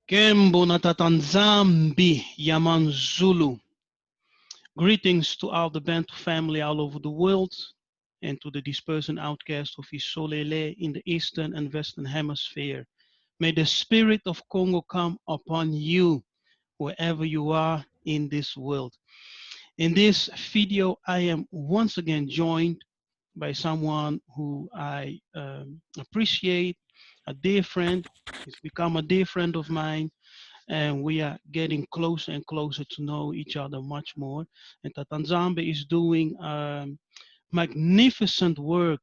Kembo Natatanzambi Yaman Zulu. Greetings to all the Bantu family all over the world and to the dispersed and outcast of Isolele in the Eastern and Western Hemisphere. May the Spirit of Congo come upon you wherever you are in this world. In this video, I am once again joined by someone who I appreciate, a dear friend. He's become a dear friend of mine, and we are getting closer and closer to know each other much more. And Tatanzambe is doing magnificent work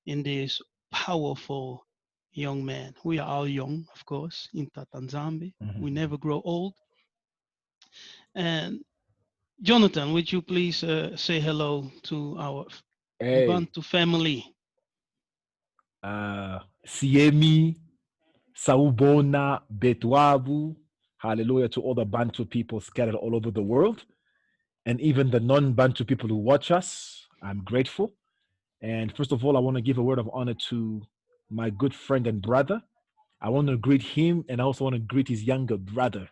in this powerful young man. We are all young, of course, in Tatanzambe. We never grow old. And Jonathan, would you please say hello to our Hey, Bantu family? Siemi, Saubona, Betwabu, hallelujah to all the Bantu people scattered all over the world, and even the non-Bantu people who watch us. I'm grateful. And first of all, I want to give a word of honor to my good friend and brother. I want to greet him, and I also want to greet his younger brother.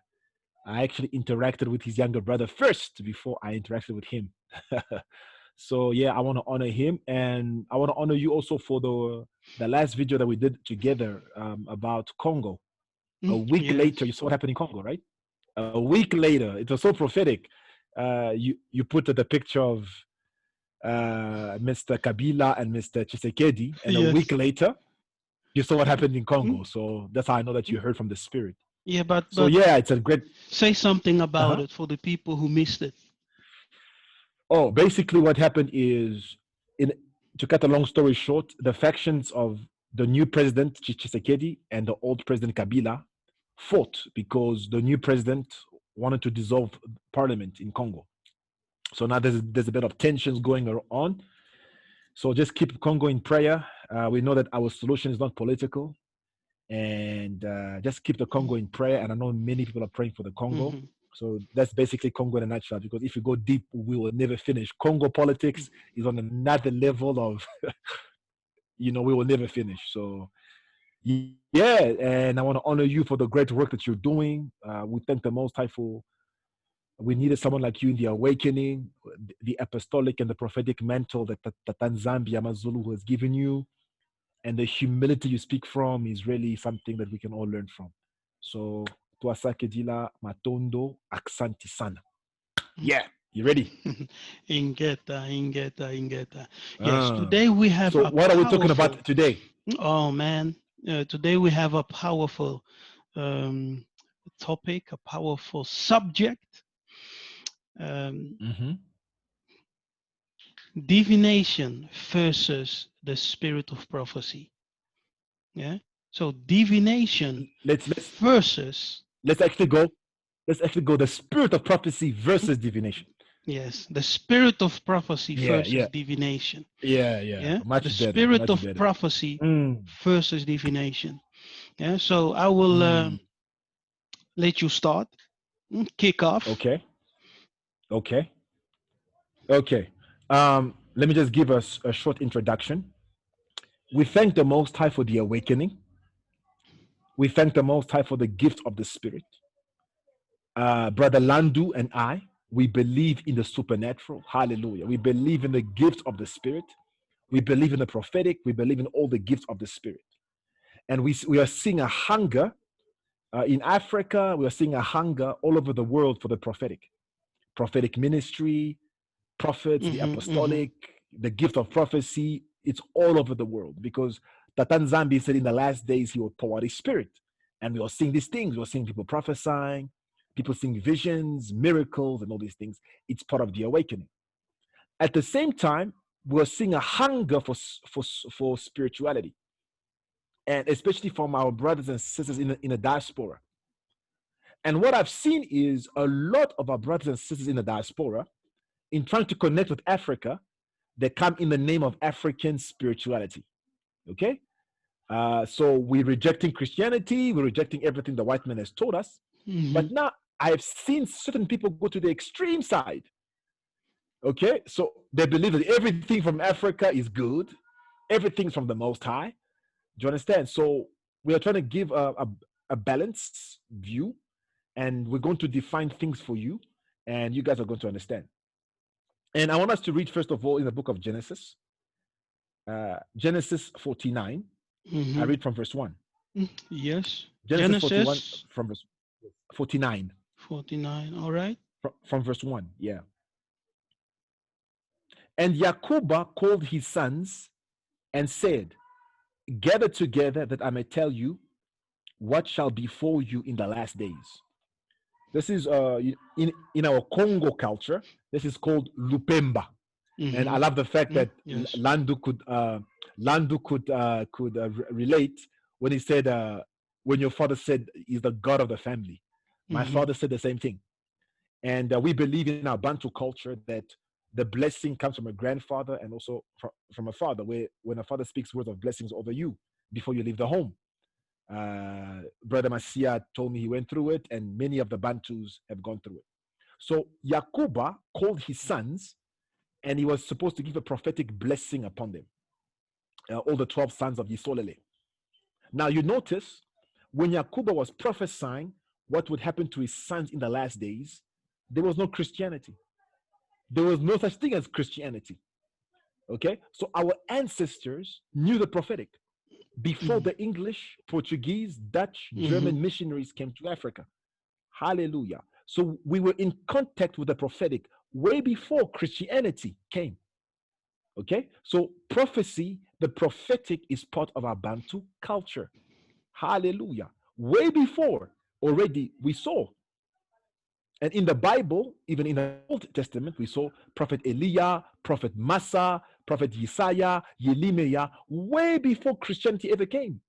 I actually interacted with his younger brother first before I interacted with him. So yeah, I want to honor him, and I want to honor you also for the last video that we did together about Congo. A week later, you Yes. saw what happened in Congo, right? A week later, it was so prophetic. You put the picture of Mr. Kabila and Mr. Tshisekedi, and a week Yes. later, you saw what happened in Mm, Congo. So that's how I know that mm. you heard from the Spirit. Yeah, but So yeah, it's a great. say something about Uh-huh. it for the people who missed it. Oh, basically, what happened is, in to cut a long story short, the factions of the new president Tshisekedi and the old president Kabila fought because the new president wanted to dissolve parliament in Congo. So now there's a bit of tensions going on. So just keep Congo in prayer. We know that our solution is not political, and just keep the Congo in prayer. And I know many people are praying for the Congo. Mm-hmm. So that's basically Congo in a nutshell. Because if you go deep, we will never finish. Congo politics is on another level of, we will never finish. So yeah, and I want to honor you for the great work that you're doing. We thank the Most High for. We needed someone like you in the awakening, the apostolic and the prophetic mantle that Tanzambia Mazulu has given you, and the humility you speak from is really something that we can all learn from. So, Tuasake Dila Matondo Aksanti Sana. Yeah, you ready? Ingeta. Yes, Uh, today we have so, a what are we talking powerful, about today? oh man, today we have a powerful um, topic, a powerful subject. Um, Mm-hmm. Divination versus the spirit of prophecy. Yeah. So divination Let's let's versus, let's actually go. Let's actually go. The spirit of prophecy versus divination. yes, the spirit of prophecy Yeah, versus yeah, divination. yeah. Yeah. The Much better, spirit much of better. prophecy Mm, versus divination. Yeah. So I will mm. let you start, kick off. Okay, okay, okay. Let me just give us a short introduction. We thank the Most High for the awakening. We thank the Most High for the gift of the Spirit. Brother Landu and I, we believe in the supernatural. Hallelujah. We believe in the gift of the Spirit. We believe in the prophetic. We believe in all the gifts of the Spirit. And we are seeing a hunger in Africa. We are seeing a hunger all over the world for the prophetic ministry, prophets, the Mm-hmm, mm-hmm. apostolic, the gift of prophecy. It's all over the world because Tatan Zambi said in the last days he will pour out his spirit. And we are seeing these things. We're seeing people prophesying, people seeing visions, miracles, and all these things. It's part of the awakening. At the same time, we're seeing a hunger for spirituality, and especially from our brothers and sisters in the diaspora. And what I've seen is a lot of our brothers and sisters in the diaspora, in trying to connect with Africa, they come in the name of African spirituality. Okay? So we're rejecting Christianity, we're rejecting everything the white man has taught us. Mm-hmm. But now I have seen certain people go to the extreme side. Okay? So they believe that everything from Africa is good, everything's from the Most High. Do you understand? So we are trying to give a balanced view, and we're going to define things for you, and you guys are going to understand. And I want us to read, first of all, in the book of Genesis, Genesis 49. I Mm-hmm. read from verse 1. Yes. Genesis 41 Genesis from verse 49. 49. All right. From verse 1. Yeah. And Yakuba called his sons and said, gather together that I may tell you what shall befall you in the last days. This is in our Congo culture, this is called Lupemba. And I Mm-hmm. love the fact that Yes. Landu could relate when he said, when your father said he's the god of the family. My Mm-hmm. father said the same thing. And we believe in our Bantu culture that the blessing comes from a grandfather and also from a father, where when a father speaks words of blessings over you before you leave the home. Brother Masia told me he went through it, and many of the Bantus have gone through it. So Yakuba called his sons, and he was supposed to give a prophetic blessing upon them, all the 12 sons of Yisolele. Now you notice when Yakuba was prophesying what would happen to his sons in the last days, there was no Christianity. There was no such thing as Christianity. Okay, so our ancestors knew the prophetic before the English, Portuguese, Dutch, Mm-hmm. German missionaries came to Africa. Hallelujah. So we were in contact with the prophetic way before Christianity came. Okay, so prophecy, the prophetic is part of our Bantu culture. Hallelujah. Way before already we saw. And in the Bible, even in the Old Testament, we saw Prophet Elijah, Prophet Massa, Prophet Yiseka'yah, Yeremiah, way before Christianity ever came.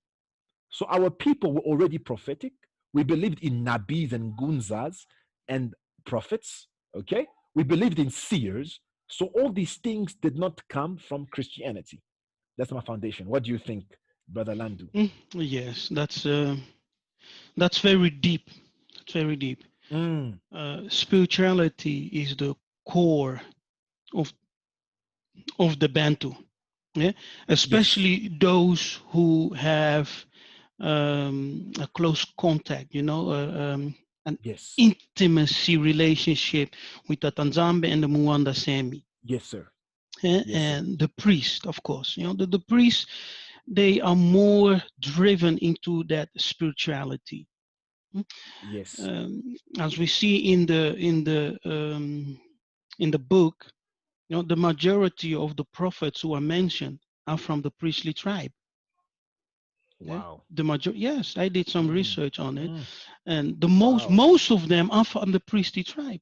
So our people were already prophetic. We believed in nabis and gunzas and prophets. Okay, we believed in seers. So all these things did not come from Christianity. That's my foundation. What do you think, Brother Landu? Yes, that's very deep. That's very deep. Mm, Spirituality is the core of the Bantu. Yeah, yes, especially those who have a close contact. An yes, intimacy relationship with the Tanzambe and the Muanda Semi. yes, sir. Yes, sir. And the priest, of course. The priests, they are more driven into that spirituality. Mm. Yes, As we see in the book, the majority of the prophets who are mentioned are from the priestly tribe. Yeah, wow. yes, I did some Mm, research on it, mm, and the wow. most of them are from the priestly tribe.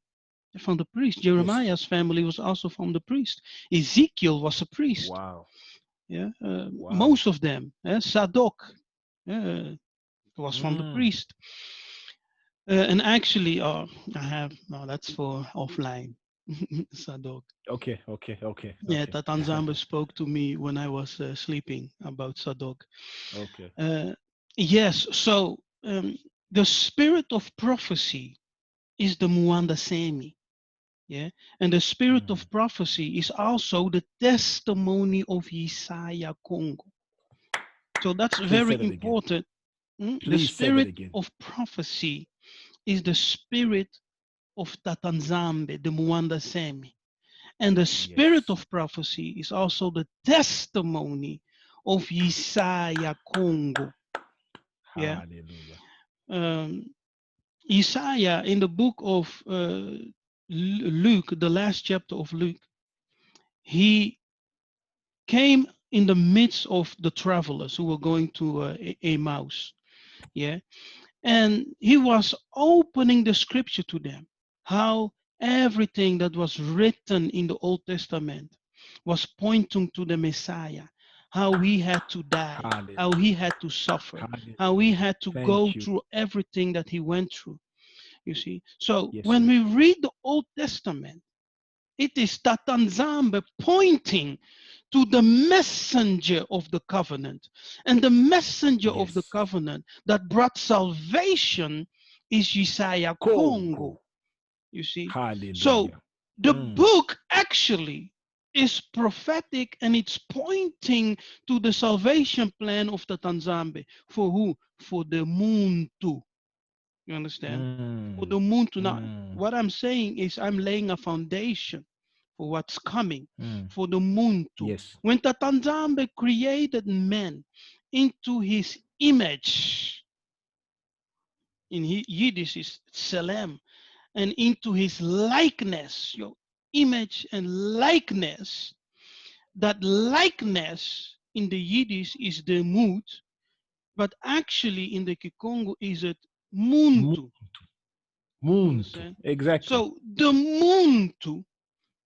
They're from the priest. Yes, Jeremiah's family was also from the priest. Ezekiel was a priest. wow. Yeah, Wow. most of them. Sadok was from the Mm, priest. And actually, I have no. That's for offline. Sadok. okay, okay, okay, Yeah, okay. Tatanzamba spoke to me when I was sleeping about Sadok. Okay. Uh, yes, so the spirit of prophecy is the Muanda Semi. Yeah, and the spirit Mm. of prophecy is also the testimony of Yiseka'yah Congo. So that's Please say very that again. important. The Please say that spirit again. of prophecy is the spirit of Tatanzambe, the Muanda Semi. And the spirit Yes. of prophecy is also the testimony of Yiseka'yah Congo. Yeah. Hallelujah. Um, Isaiah in the book of Luke, the last chapter of Luke, he came in the midst of the travelers who were going to Emmaus. Yeah. And he was opening the scripture to them, how everything that was written in the Old Testament was pointing to the Messiah, how he had to die, how he Hallelujah. had to suffer, how he Hallelujah. had to go Thank you. through everything that he went through. You see, so Yes, when sir. we read the Old Testament, it is Tatanzambe pointing to the messenger of the covenant. And the messenger of the Yes. covenant that brought salvation is Yiseka'yah Congo. Congo. You see? So Hallelujah. the Mm. book actually is prophetic and it's pointing to the salvation plan of the Tanzambe. For who? for the moon too. You understand? For the moon to not. What I'm saying is I'm laying a foundation for what's coming. For the moon too. Yes. When Tatanzambe created man into his image, in Yiddish is Tselem, and into his likeness, your image and likeness. That likeness in the Yiddish is the mood, but actually in the Kikongo is it muntu. You Muntu. understand? Exactly. So the muntu,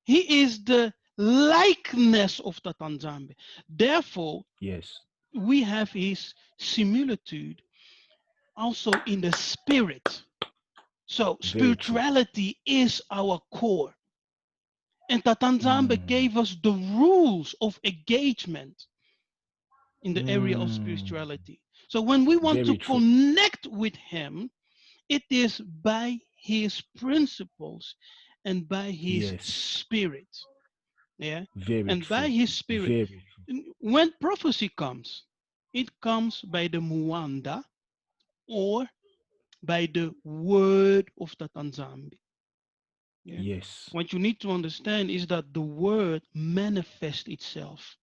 he is the likeness of the Tanzambe. Therefore, Yes. we have his similitude also in the spirit. So Very true. spirituality is our core. And Tatanzambe gave us the rules of engagement in the area of spirituality. So when we want to Very true. connect with him, it is by his principles and by his Yes. spirit. Yeah. Very And by true. his spirit. Very true. When prophecy comes, it comes by the Muanda or by the word of Tatanzambe. Yeah. Yes. What you need to understand is that the word manifests itself.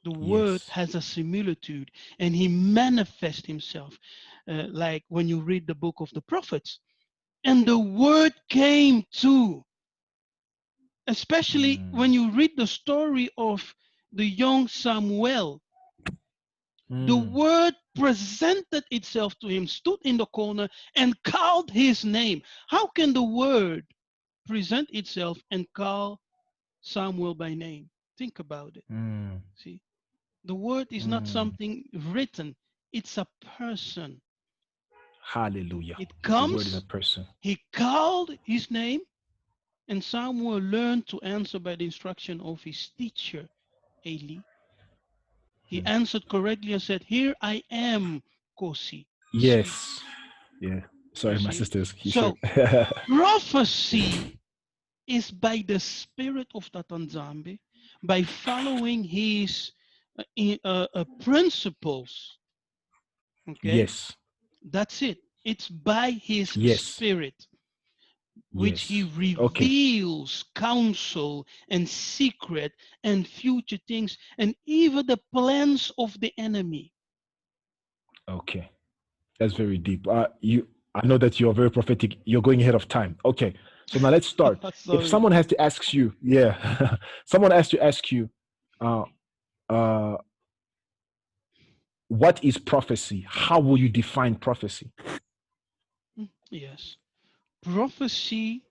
The word Yes. has a similitude and he manifests himself. Like when you read the book of the prophets, and the word came to, especially when you read the story of the young Samuel, the word presented itself to him, stood in the corner, and called his name. How can the word present itself and call Samuel by name? Think about it. See, the word is not something written, it's a person. Hallelujah. It The word is a comes, person. he called his name, and Samuel learned to answer by the instruction of his teacher, Eli. He answered correctly and said, "Here I am, Kosi, speak." Yes. Yeah. You Sorry, my see? sister's here. So prophecy is by the spirit of Tatanzambe, by following his principles. Okay, Yes. that's it. It's by his Yes. spirit, which he Yes. Okay. reveals counsel and secret and future things and even the plans of the enemy. Okay. That's very deep. I know that you're very prophetic. You're going ahead of time. Okay. So now let's start. If Sorry. someone has to ask you, yeah, someone has to ask you, uh, uh, what is prophecy? How will you define prophecy? Yes. Prophecy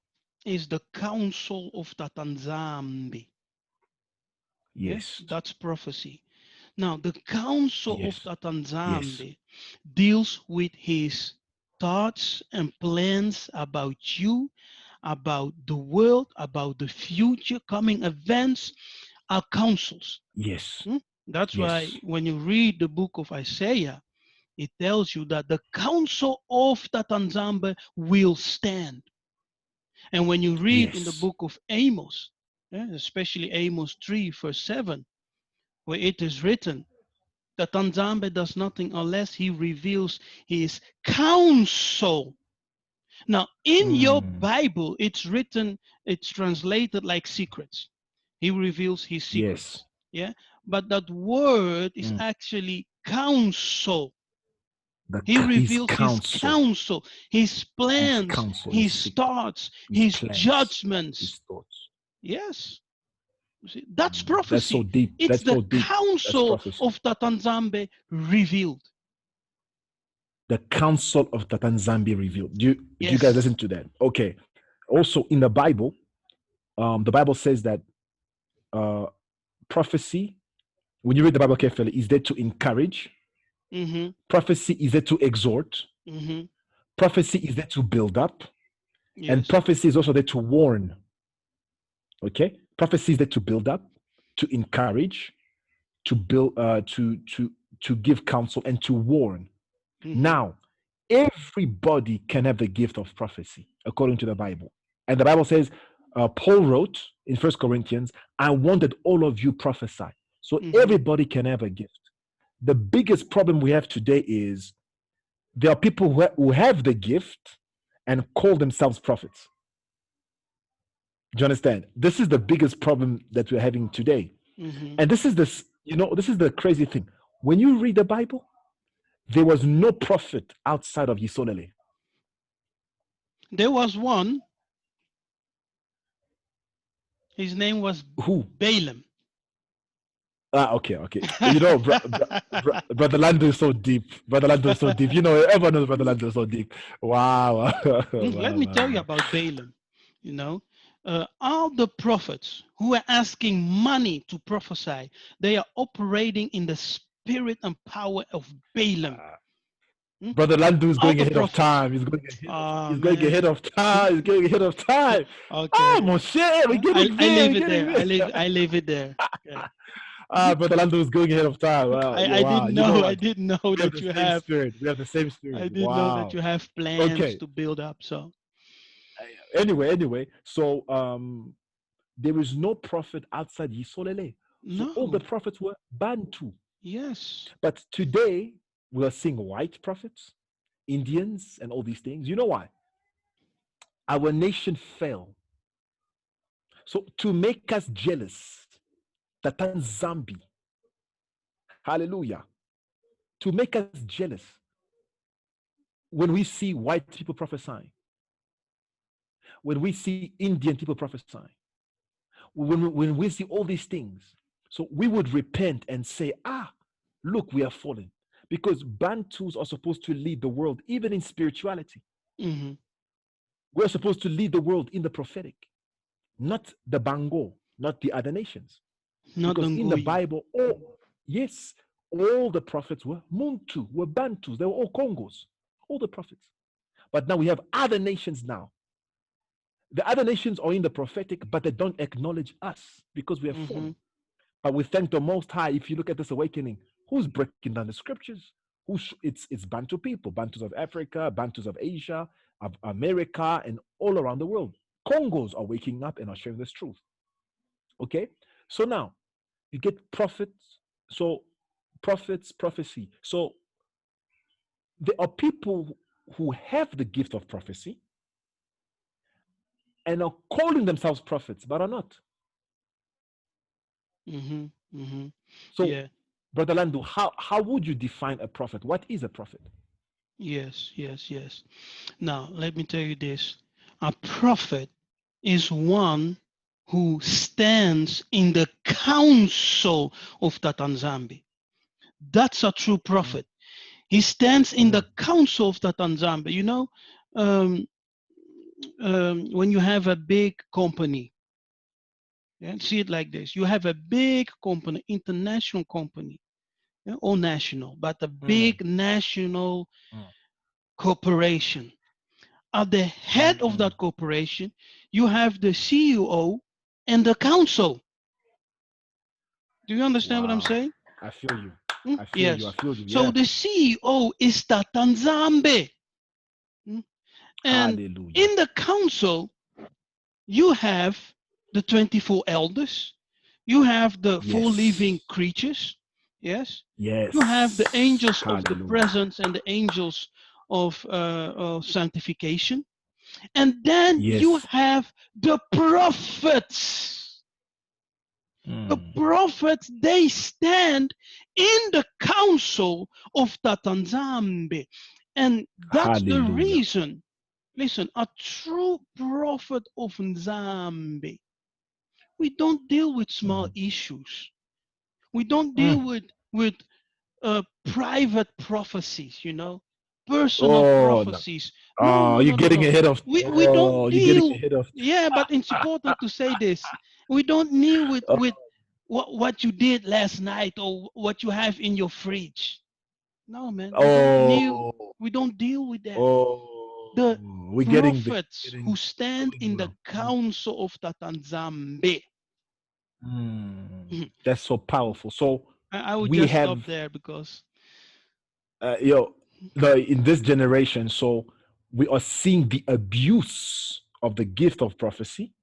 is the counsel of Tatanzambi. Yeah, Yes. that's prophecy. Now, the counsel of Yes. Yes. Tatanzambi deals with his thoughts and plans about you, about the world, about the future, coming events, are counsels. Yes. That's why Yes. when you read the book of Isaiah, it tells you that the counsel of Tatanzambe will stand. And when you read in the Yes. book of Amos, especially Amos 3, verse 7, where it is written that Tanzambe does nothing unless he reveals his counsel. Now, in your Bible, it's written, it's translated like secrets. He reveals his Yes. secrets. Yeah. But that word is actually counsel. He His reveals his counsel, counsel, his plans, his his secret, thoughts, his his plans, judgments. his thoughts. Yes. You see, that's That's so prophecy. deep. It's That's the so deep. That's counsel prophecy. of Tatanzambe revealed. The counsel of Tatan Zambi revealed. Do you guys Yes. listen to that? Okay. Also in the Bible says that uh, prophecy, when you read the Bible carefully, is there to encourage. Mm-hmm. Prophecy is there to exhort. Mm-hmm. Prophecy is there to build up. And Yes. prophecy is also there to warn. Okay? Prophecy is there to build up, to encourage, to build, to give counsel and to warn. Mm-hmm. Now, everybody can have the gift of prophecy according to the Bible. And the Bible says, Paul wrote in First Corinthians, I wanted all of you prophesy. So Mm-hmm. everybody can have a gift. The biggest problem we have today is There are people who have the gift and call themselves prophets. Do you understand? This is the biggest problem that we're having today. Mm-hmm. And this is this, this is the crazy thing. When you read the Bible, there was no prophet outside of Yisolele. There was one. His name was Who? Balaam. Okay, okay. Brother Lando is so deep. Brother Lando is so deep. Everyone knows Brother Lando is so deep. Wow. wow, Let wow, me tell you wow. about Balaam. You know, all the prophets who are asking money to prophesy, they are operating in the spirit and power of Balaam. Hmm? Brother Lando is All going the ahead of prophets. time. Ah, He's going ahead man. of time. He's going ahead of time. Okay. Ah, mon cher, we're getting I there. leave We're it getting there. there. I leave it there. Okay. Brother Lando is going ahead of time. Wow. Yeah, I wow. didn't You know know. I what? didn't know We have that the you same have. spirit. We have the same I spirit. didn't know that Wow. you have plans Okay. to build up. So. Anyway. So there is no prophet outside Yisolele. So all the No. prophets were Bantu. Yes. But today we are seeing white prophets, Indians, and all these things. You know why? Our nation fell. So to make us jealous, Tatan Zambi, hallelujah, to make us jealous when we see white people prophesying, when we see Indian people prophesying, when we see all these things. So we would repent and say, look, we are fallen. Because Bantus are supposed to lead the world, even in spirituality. Mm-hmm. We're supposed to lead the world in the prophetic, not the Bango, not the other nations. Not Because in the Lungui. Bible, yes, all the prophets were Muntu, were Bantus, they were all Congos, all the prophets. But now we have other nations now. The other nations are in the prophetic, but they don't acknowledge us because we have Mm-hmm. fallen. But we thank the Most High. If you look at this awakening, who's breaking down the scriptures? It's Bantu people, Bantus of Africa, Bantus of Asia, of America, and all around the world. Congos are waking up and are sharing this truth. Okay, so now you get prophets. So prophets, prophecy. So there are people who have the gift of prophecy and are calling themselves prophets, but are not. Mm-hmm. Mm-hmm. So, Yeah. Brother Landu, how would you define a prophet? What is a prophet? Yes. Yes. Yes. Now, let me tell you this. A prophet is one who stands in the council of Tatanzambi. That's a true Mm, prophet. He stands in the mm, council of Tatanzambi. Um, when you have a big company, yeah, see it like this: you have a big company, international company, yeah, or national, but a mm, big national mm, corporation. At the head of mm. that corporation, you have the CEO and the council. Do you understand what I'm Wow. saying? I feel you. I feel you. I Yes. feel you. So Yeah. the CEO is Tatanzambe. Mm. And Hallelujah. in the council, you have the 24 elders, you have the four living Yes. creatures, yes, you have the Yes. angels of the Hallelujah. presence and the angels of sanctification, and then you Yes. have the prophets. The Mm. prophets, they stand in the council of Tatanzambe, and that's the Hallelujah. reason. Listen, a true prophet of Nzambe, we don't deal with small Mhm. issues. We don't deal Mm. with private prophecies, personal Oh no. prophecies. No, Oh, no, you're no, no, getting no. ahead of. We Oh, don't you're getting deal. ahead of. Yeah, but it's important to say this. We don't deal Oh, with what you did last night or what you have in your fridge. No, man, we don't deal. oh, We don't deal with that. oh. The We're prophets who getting stand going in the well. Mm. council of Tatanzambe. That's so powerful. So I would we just stop have, there because yo, in this generation. So we are seeing the abuse of the gift of prophecy,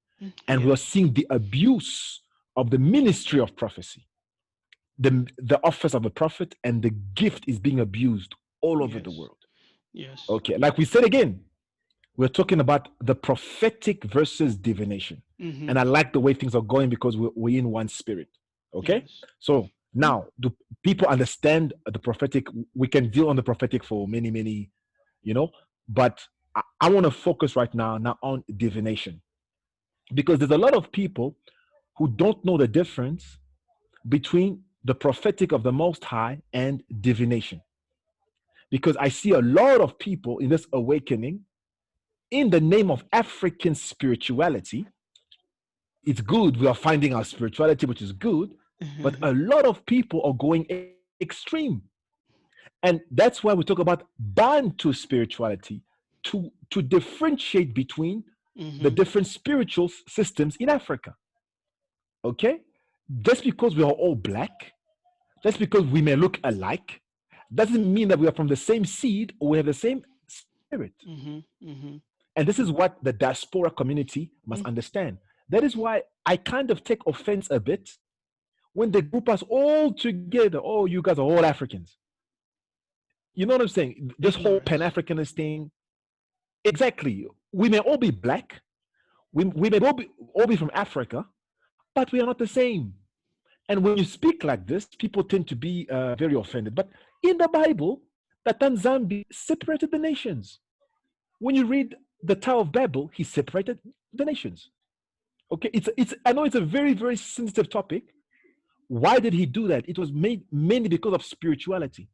and we are yes, seeing the abuse of the ministry of prophecy. The office of a prophet and the gift is being abused all over the yes, world. Yes. Okay, like we said again, we're talking about the prophetic versus divination. Mm-hmm. And I like the way things are going because we're in one spirit. Okay, Yes. so now do people understand the prophetic? We can deal on the prophetic for many, you know, but I want to focus right now on divination, because there's a lot of people who don't know the difference between the prophetic of the Most High and divination. Because I see a lot of people in this awakening, in the name of African spirituality. It's good. We are finding our spirituality, which is good. But a lot of people are going extreme. And that's why we talk about Bantu spirituality, to differentiate between the Mm-hmm. different spiritual systems in Africa. Okay? Just because we are all black, just because we may look alike, doesn't mean that we are from the same seed or we have the same spirit. Mm-hmm. Mm-hmm. And this is what the diaspora community must understand. That is why I kind of take offense a bit when they group us all together. Oh, you guys are all Africans. You know what I'm saying? This whole Pan Ignorance. Africanist thing. Exactly. We may all be black. We may all be from Africa, but we are not the same. And when you speak like this, people tend to be very offended. But in the Bible, the Tanzambi separated the nations. When you read the Tower of Babel, he separated the nations. Okay, it's. I know it's a very sensitive topic. Why did he do that? It was made mainly because of spirituality,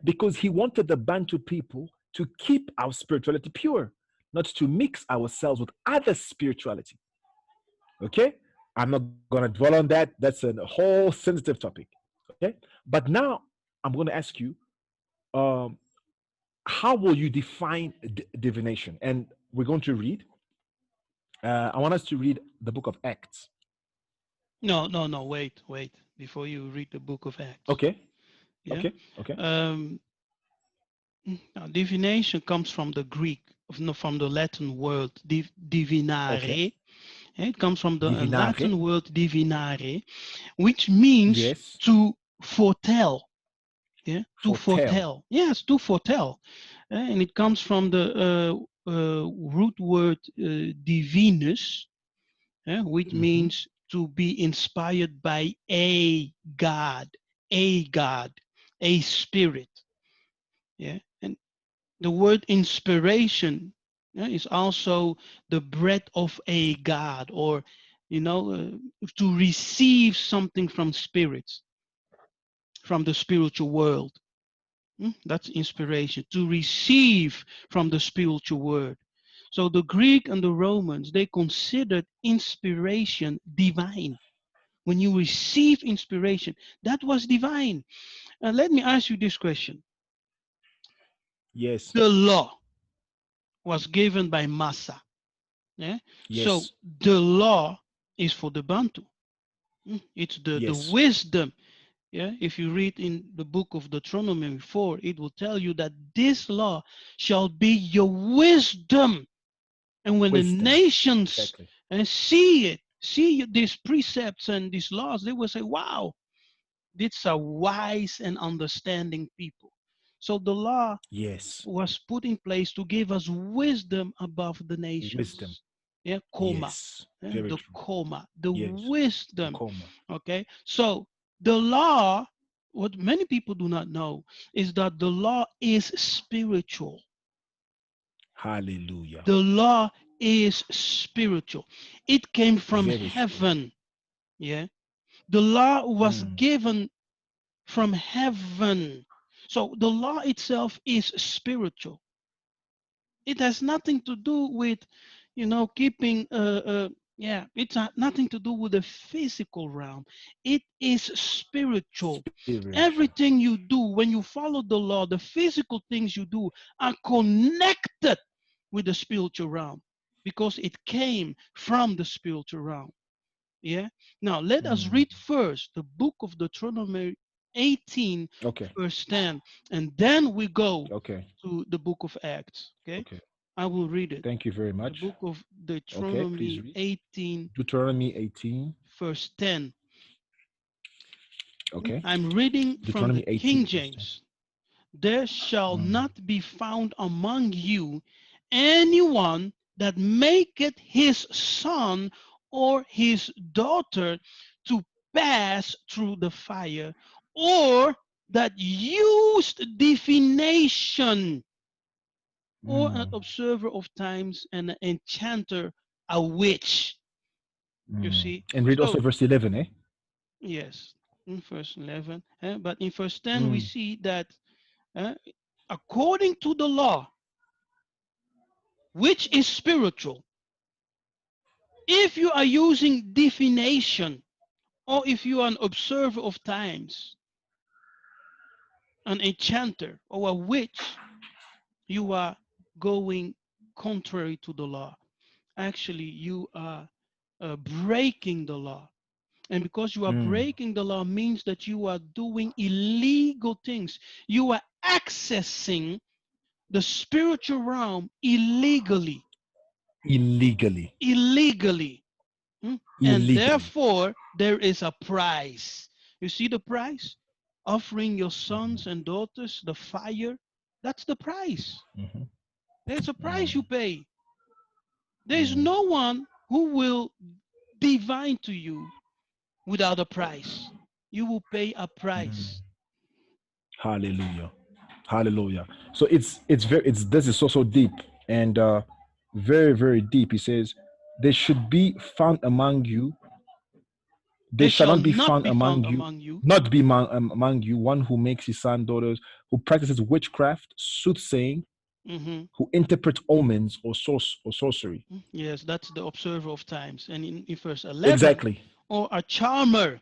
because he wanted the Bantu people to keep our spirituality pure, not to mix ourselves with other spirituality. Okay, I'm not gonna dwell on that. That's a whole sensitive topic. Okay, but now I'm gonna ask you, um, how will you define divination? And we're going to read. I want us to read the book of Acts. No, no, no. Wait, wait. Before you read the book of Acts. Okay, Yeah. okay. Um, now, divination comes from the Greek, no, from the Latin word Okay. divinare. It comes from the Divinare. Latin word divinare, which means Yes. to foretell. Yeah, to Foretell. foretell. Yes, to foretell. And it comes from the root word divinus, which Mm-hmm. means to be inspired by a God, a spirit. Yeah, and the word inspiration, is also the breath of a God, or to receive something from spirits, from the spiritual world. That's inspiration, to receive from the spiritual word. So the Greek and the Romans, they considered inspiration divine. When you receive inspiration, that was divine. Let me ask you this question. Yes. The law was given by Massa. Yeah? So Yes. the law is for the Bantu. It's the Yes. wisdom. Yeah, if you read in the book of Deuteronomy 4, it will tell you that this law shall be your wisdom. And when the Wisdom. nations Exactly. see it, see these precepts and these laws, they will say, wow, these are wise and understanding people. So the law Yes. was put in place to give us wisdom above the Wisdom. nations. Yeah, coma, Yes. Very the true. coma, the Yes. The wisdom. coma. Okay, so the law, what many people do not know is that the law is spiritual. Hallelujah. The law is spiritual. It came from Very spiritual. heaven. Yeah, the law was Mm. given from heaven. So the law itself is spiritual. It has nothing to do with, keeping, yeah, it's nothing to do with the physical realm. It is spiritual. Spiritual. Everything you do when you follow the law, the physical things you do are connected with the spiritual realm, because it came from the spiritual realm. Yeah. Now let us Mm. read first the book of Deuteronomy 18, Okay. verse 10, and then we go Okay. to the book of Acts. Okay. Okay. I will read it. Thank you very The much. book of Okay. Please Deuteronomy read. 18, Deuteronomy 18. verse 10. Okay. I'm reading from Deuteronomy the 18, King verse 10. James. there shall Mm. not be found among you anyone that maketh his son or his daughter to pass through the fire, or that used divination, or an Mm. observer of times, and an enchanter, a witch. You Mm. see? And read also So, verse 11, eh? yes, in verse 11. But in verse 10, we Mm. see that uh, according to the law, which is spiritual, if you are using divination, or if you are an observer of times, an enchanter, or a witch, you are going contrary to the law. Actually, you are breaking the law. And because you are Mm. breaking the law means that you are doing illegal things. You are accessing the spiritual realm illegally. Illegally. Illegally. And Illegally. therefore, there is a price. You see the price? Offering your sons and daughters the fire. That's the price. Mhm. There's a price you Mm. pay. There's Mm. no one who will divine to you without a price. You will pay a Mm. price. Hallelujah. Hallelujah. So it's very it's this is so so deep and very very deep. He says, there should be found among you, there They shall shall not be not found be among found you, among you. not be among you one who makes his son daughters, who practices witchcraft, soothsaying, Mhm. who interprets omens or sorcery. Yes, that's the observer of times. And in verse 11, Exactly. or a charmer,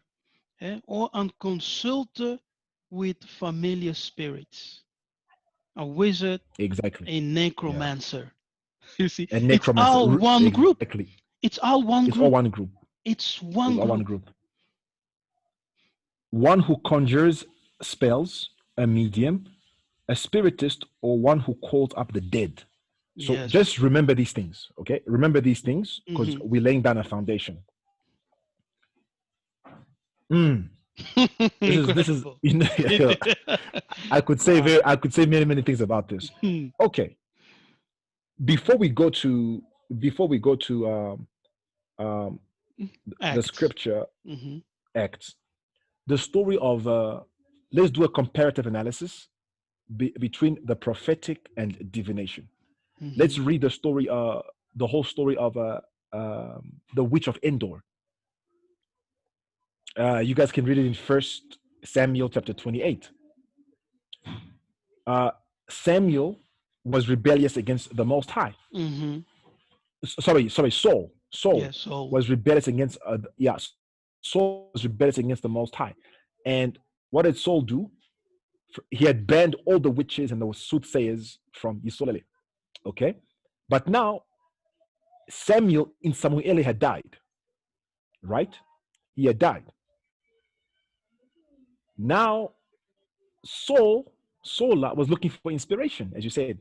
or a consulter with familiar spirits, a wizard, Exactly. a Yeah. necromancer. You see, And it's necromancer. all one group. Exactly. It's all one It's all group. one group. It's It's one all one group. group. One who conjures spells, a medium, a spiritist, or one who calls up the dead. So Yes. just remember these things, okay? Remember these things because Hmm. we're laying down a foundation. Mm. This is Incredible. you know, Wow. I could say many things about this. Hmm. Okay, before we go to before we go to um, the Acts. scripture Hmm. Acts, the story of let's do a comparative analysis between the prophetic and divination. Hmm. Let's read the whole story of the witch of Endor. You guys can read it in First Samuel chapter 28. Uh, Samuel was rebellious against the Most High. Hmm. Sorry, Saul. Saul Yes. So. was rebellious against Saul was rebellious against the Most High. And what did Saul do? He had banned all the witches and the soothsayers from Yisrael. Okay, but now Samuel in Samuel had died. Right, he had died. Now Saul was looking for inspiration, as you said.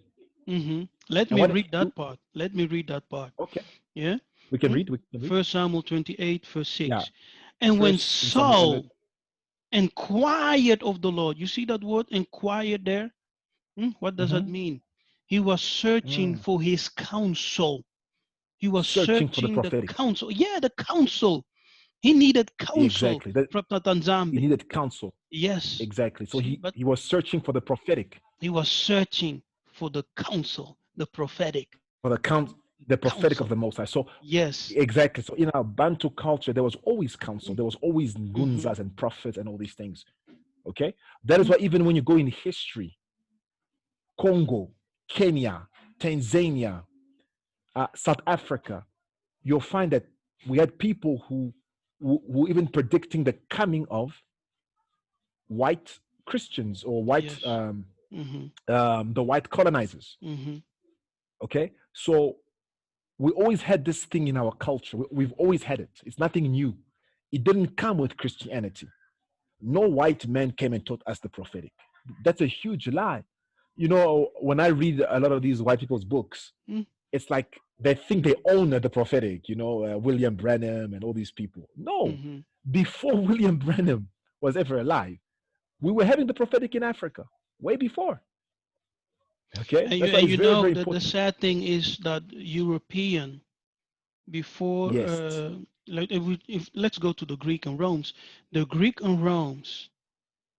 Let And me what did read he do? that part. Let me read that part. Okay, Yeah. we can Hmm? read. We can read. First Samuel 28, verse Yeah, 6. And when first in Samuel. Saul inquired of the Lord, you see that word inquired there? What does that Mhm. mean? He was searching Mm. for his counsel. He was Searching for the searching the prophetic. counsel. Yeah, the counsel. He needed counsel Exactly. That from he Tatanzambe. needed counsel. Yes. Exactly. So See, he but he was searching for the prophetic, he was searching for the counsel, the prophetic for the prophetic of counsel. the Most High. So Yes. exactly. So in our Bantu culture, there was always counsel. There was always Mm-hmm. gunzas and prophets and all these things. Okay. That is Mm-hmm. why even when you go in history, Congo, Kenya, Tanzania, South Africa, you'll find that we had people who even predicting the coming of white Christians or Yes. Mm-hmm. the white colonizers. Mm-hmm. Okay, so we always had this thing in our culture. We've always had it. It's nothing new. It didn't come with Christianity. No white man came and taught us the prophetic. That's a huge lie. You know, when I read a lot of these white people's books, it's like they think they own the prophetic. William Branham and all these people. No, Mm-hmm. before William Branham was ever alive, we were having the prophetic in Africa. way before. Okay, And that's why it's you very, know very that the important. sad thing is that European before Yes, like if let's go to the Greek and Romans. The Greek and Romans,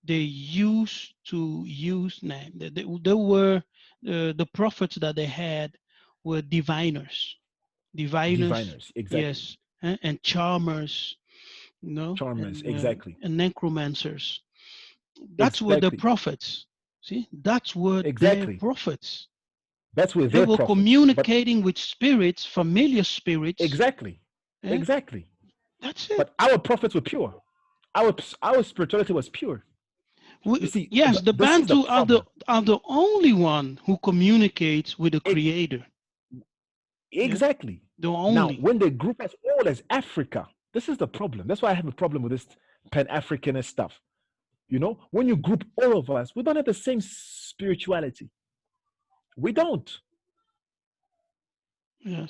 they used to use name. They were the prophets that they had were diviners, diviners, diviners, exactly. yes, and charmers, you know, Charmers, exactly, and necromancers. That's what the exactly, prophets. See, that's what their exactly. prophets. That's where They they're were prophets. But communicating with spirits, familiar spirits. exactly, Eh? exactly. That's it. But our prophets were pure. Our spirituality was pure. You see, Yes, the this is the Bantu problem. are the only one who communicates with the E- Creator. Yeah, exactly. the Now, only. when they group us all as Africa, this is the problem. That's why I have a problem with this Pan Africanist stuff. You know, when you group all of us, we don't have the same spirituality. We don't.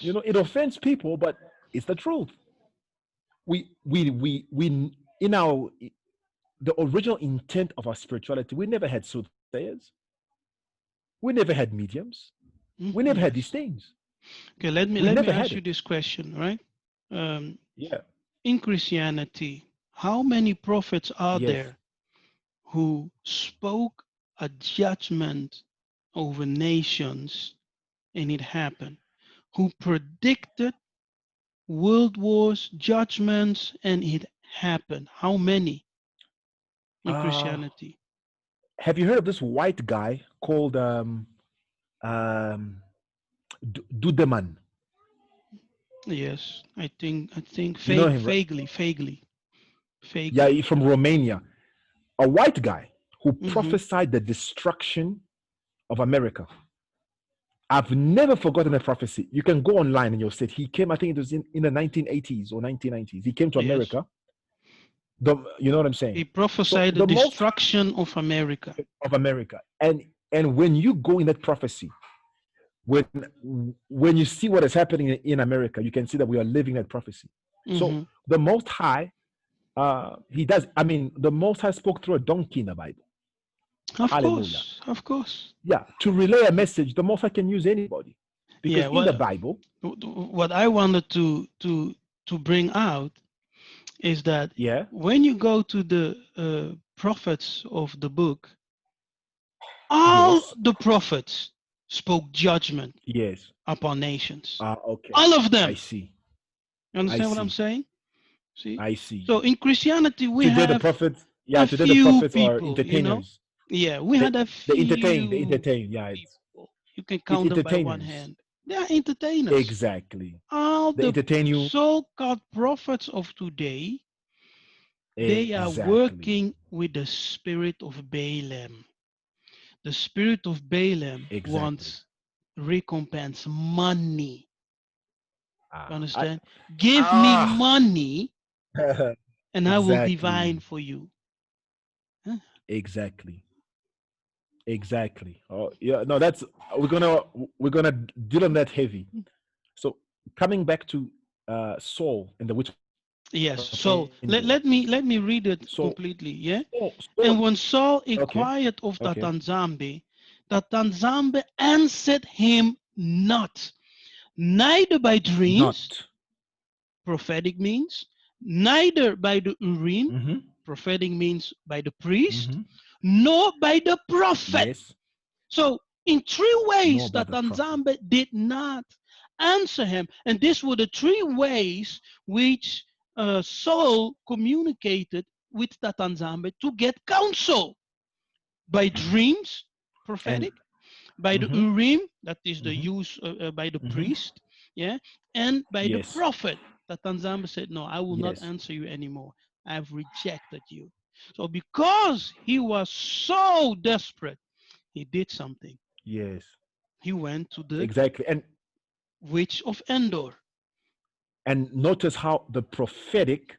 You Yes. know, it offends people, but it's the truth. We in our the original intent of our spirituality, we never had soothsayers, we never had mediums, we never had these Yes. things. Okay. We Let never me had ask it. you this question, right? Um, Yeah. in Christianity, how many prophets are Yes. there who spoke a judgment over nations and it happened? Who predicted world wars, judgments, and it happened? How many in Uh Christianity? have you heard of this white guy called um Dudeman? Yes, I think You know him, right? Yeah, vaguely. he's from Romania. A white guy who Mm-hmm. prophesied the destruction of America. I've never forgotten that prophecy. You can go online and you'll see it. He came, I think it was in the 1980s or 1990s. He came to Yes. America. You know what I'm saying? He So prophesied the the most destruction of America. of America. And when you go in that prophecy, when when you see what is happening in America, you can see that we are living that prophecy. So Mm-hmm. the Most High, he does. I mean, the Most High spoke through a donkey in the Bible. Hallelujah. Of course. Yeah, to relay a message, the Most High can use anybody, because Yeah. in the Bible, What I wanted to bring out is that yeah, when you go to the prophets of the book, all yes, the prophets spoke judgment yes. upon nations. Okay, All of I them. see, You I understand what I'm see, saying? See? I see. So in Christianity, we Today the have prophets, yeah, a today the few prophets are people, you know? entertainers. Yeah, we They had a they few entertain. Yeah, people. You can it's count them by one entertainers. hand. They are entertainers. Exactly. All They the entertain you. so-called prophets of today, they are Exactly. working with the spirit of Balaam. The spirit of Balaam Exactly. wants recompense, money. You I understand? Give me ah money and I will divine exactly. for you. Huh? Exactly. Exactly. Oh yeah, no, that's we're gonna we're gonna deal on that heavy. So coming back to Saul and the witch of Endor. Yes. So So let me read it completely. Yeah. Saul And when Saul okay. inquired of Okay. that Tanzambe answered him not, neither by dreams, Not. prophetic means, neither by the Urim, Mm-hmm. prophetic means by the priest, Mm-hmm. nor by the prophet. Yes. So in three ways Nor by that the prophet. Tanzambe did not answer him. And these were the three ways which Saul communicated with Tatanzambe to get counsel: by dreams, And prophetic; by the mm-hmm. Urim, that is the Mm-hmm. use by the Mm-hmm. priest, yeah, and by the Yes. prophet. Tatanzambe said, "No, I will not Yes. answer you anymore. I've rejected you." So because he was so desperate, he did something. Yes. He went to the Exactly. witch of Endor. And notice how the prophetic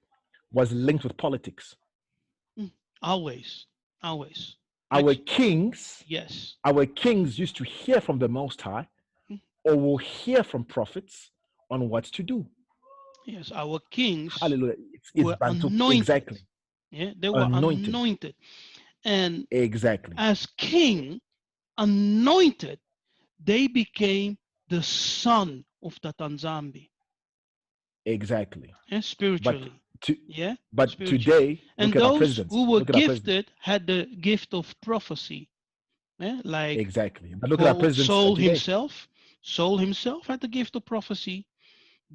was linked with politics. Mm, always, always. Our Actually, kings, yes. our kings used to hear from the Most High, Mm, or will hear from prophets on what to do. yes, our kings Hallelujah. It's were Bantu. anointed. Exactly. Yeah, they were Anointed. anointed. And Exactly. as king, anointed, they became the son of Tatanzambi. Exactly. And But spiritually. to Yeah, but spiritually. today, And look at our those presidents. who were Look at our president. gifted had the gift of prophecy. Like Exactly. But look at our presidents Saul today. himself. Saul himself had the gift of prophecy.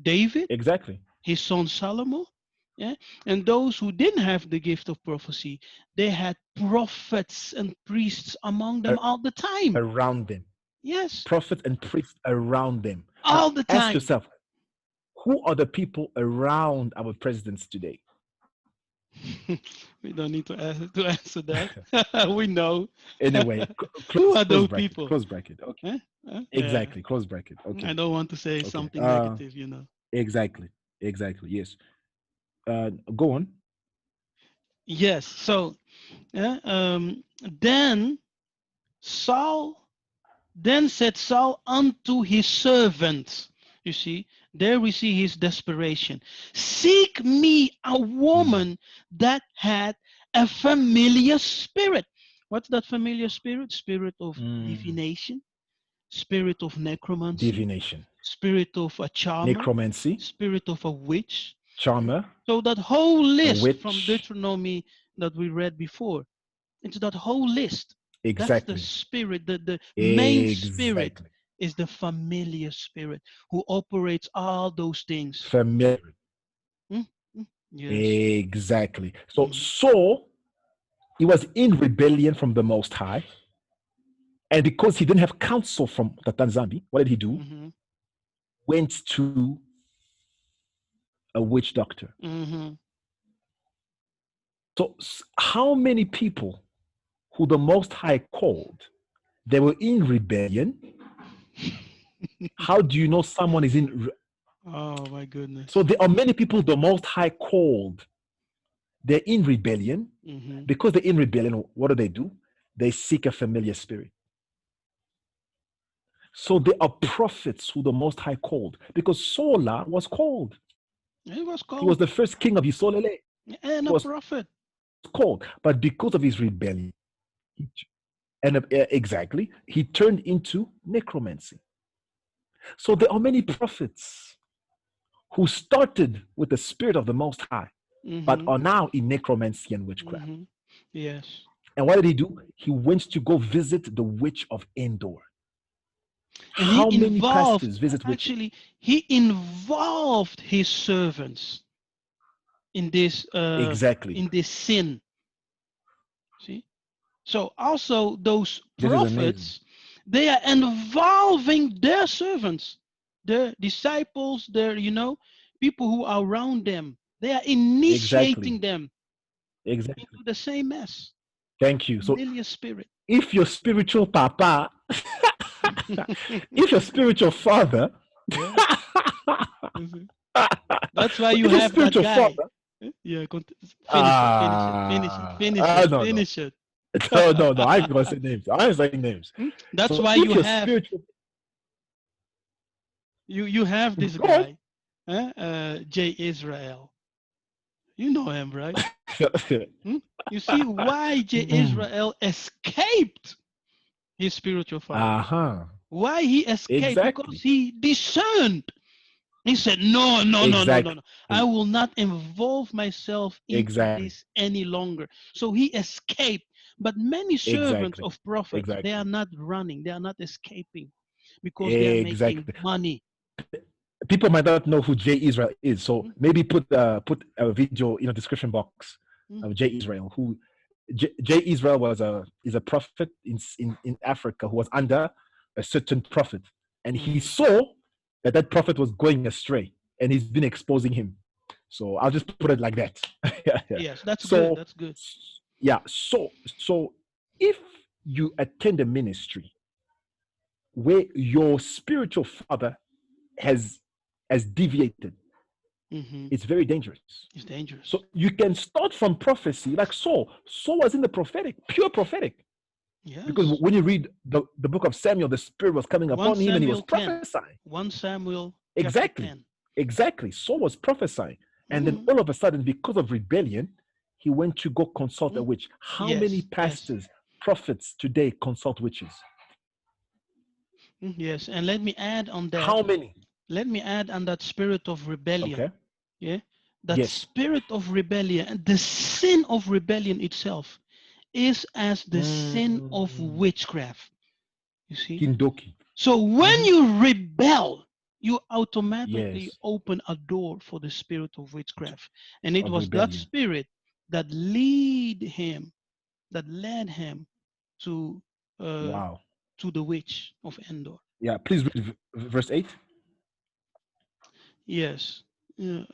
David, Exactly. his son Solomon. Yeah. And those who didn't have the gift of prophecy, they had prophets and priests among them A- all the time. Around them. Yes, Prophets and priests around them. Now all the ask time. yourself, who are the people around our presidents today? We don't need to answer that. We know. Anyway, Who close are close those bracket. people? Close bracket. Okay. Eh? Yeah. Exactly. Close bracket. I Okay. don't want to say Okay. something negative, you know. Exactly. Exactly. Yes. Go on. Yes. So, yeah, then Saul, then said Saul unto his servants. You see, there we see his desperation. Seek me a Mm. woman that had a familiar spirit. What's that familiar spirit? Spirit of Mm. divination, spirit of necromancy, Divination, spirit of a charmer, necromancy, spirit of a witch. charmer, So that whole a list from witch. Deuteronomy that we read before, into that whole list, that's the Exactly. spirit. The main spirit Exactly. is the familiar spirit who operates all those things. Familiar. Mm, yes. Exactly. So Mm-hmm. Saul, he was in rebellion from the Most High. And because he didn't have counsel from the Tanzambi, what did he do? Mm-hmm. Went to a witch doctor. Mm-hmm. So how many people who the Most High called, they were in rebellion? How do you know someone is in? Oh my So goodness. there are many people the Most High called. They're in rebellion. Mm-hmm. Because they're in rebellion, what do? They seek a familiar spirit. So there are prophets who the Most High called because Saul was called. He was He was called the first king of Yisolele. and He a was prophet. called, but because of his rebellion, he, exactly, he turned into necromancy. So there are many prophets who started with the spirit of the Most High, but Mm-hmm. are now in necromancy and witchcraft. Mm-hmm. Yes. And what did he do? He went to go visit the witch of Endor. And he How many involved, pastors visit witches? actually, he involved his servants in this Exactly. sin. See? So also those This is amazing. prophets, they are involving their servants, their disciples, their, people who are around them. They are initiating Exactly. them Exactly. into the same mess. Thank you. So Familiar spirit. if your spiritual papa, if your spiritual father, Yeah. That's why you if your have that spiritual guy. father, Yeah, finish it, finish it, finish it, finish it, no, no, finish it. no, I ain't gonna say names. I ain't saying names. That's So why if your spiritual, you have this go on. guy, J. Israel. You know him, right? Hmm? You see why J. Mm. Israel escaped his spiritual father. Uh-huh. Why he escaped? Because Exactly. he discerned. He said, no, no, no, no, no, Exactly. no. I will not involve myself into Exactly. this any longer. So he escaped. But many servants Exactly. of prophets, they are Exactly. not running, they are not escaping because they are making Exactly. money. People might not know who Jay Israel is, so Mm, maybe put a video in a description box mm, of Jay Israel. Who Jay Israel is a prophet in Africa who was under a certain prophet, and he mhm. saw that prophet was going astray, and he's been exposing him. So I'll just put it like that. Yeah, yeah. Yes, that's good. So That's good. yeah, so if you attend a ministry where your spiritual father has has deviated, Hmm. it's very dangerous. It's dangerous. So you can start from prophecy like Saul. Saul was in the prophetic, pure prophetic. Because Yes. when you read the book of Samuel, the spirit was coming 1 upon him and he was Samuel 10. prophesying. 1 Samuel chapter Exactly. 10. Exactly. Saul was prophesying. And then Hmm. all of a sudden, because of rebellion, he went to go consult a Mm, witch. How many yes, yes, pastors, prophets today consult witches? yes. And let me add on that. How many? Let me add on that spirit of rebellion. Okay. Yeah, that Yes. spirit of rebellion and the sin of rebellion itself is as the sin of Mm. witchcraft. You see. Kindoki. So when Mhm. you rebel, you automatically Yes. open a door for the spirit of witchcraft. And it Of was that rebellion. spirit that that led him to uh, Wow. to the witch of Endor. Yeah. Please read verse 8. Yes. Yeah,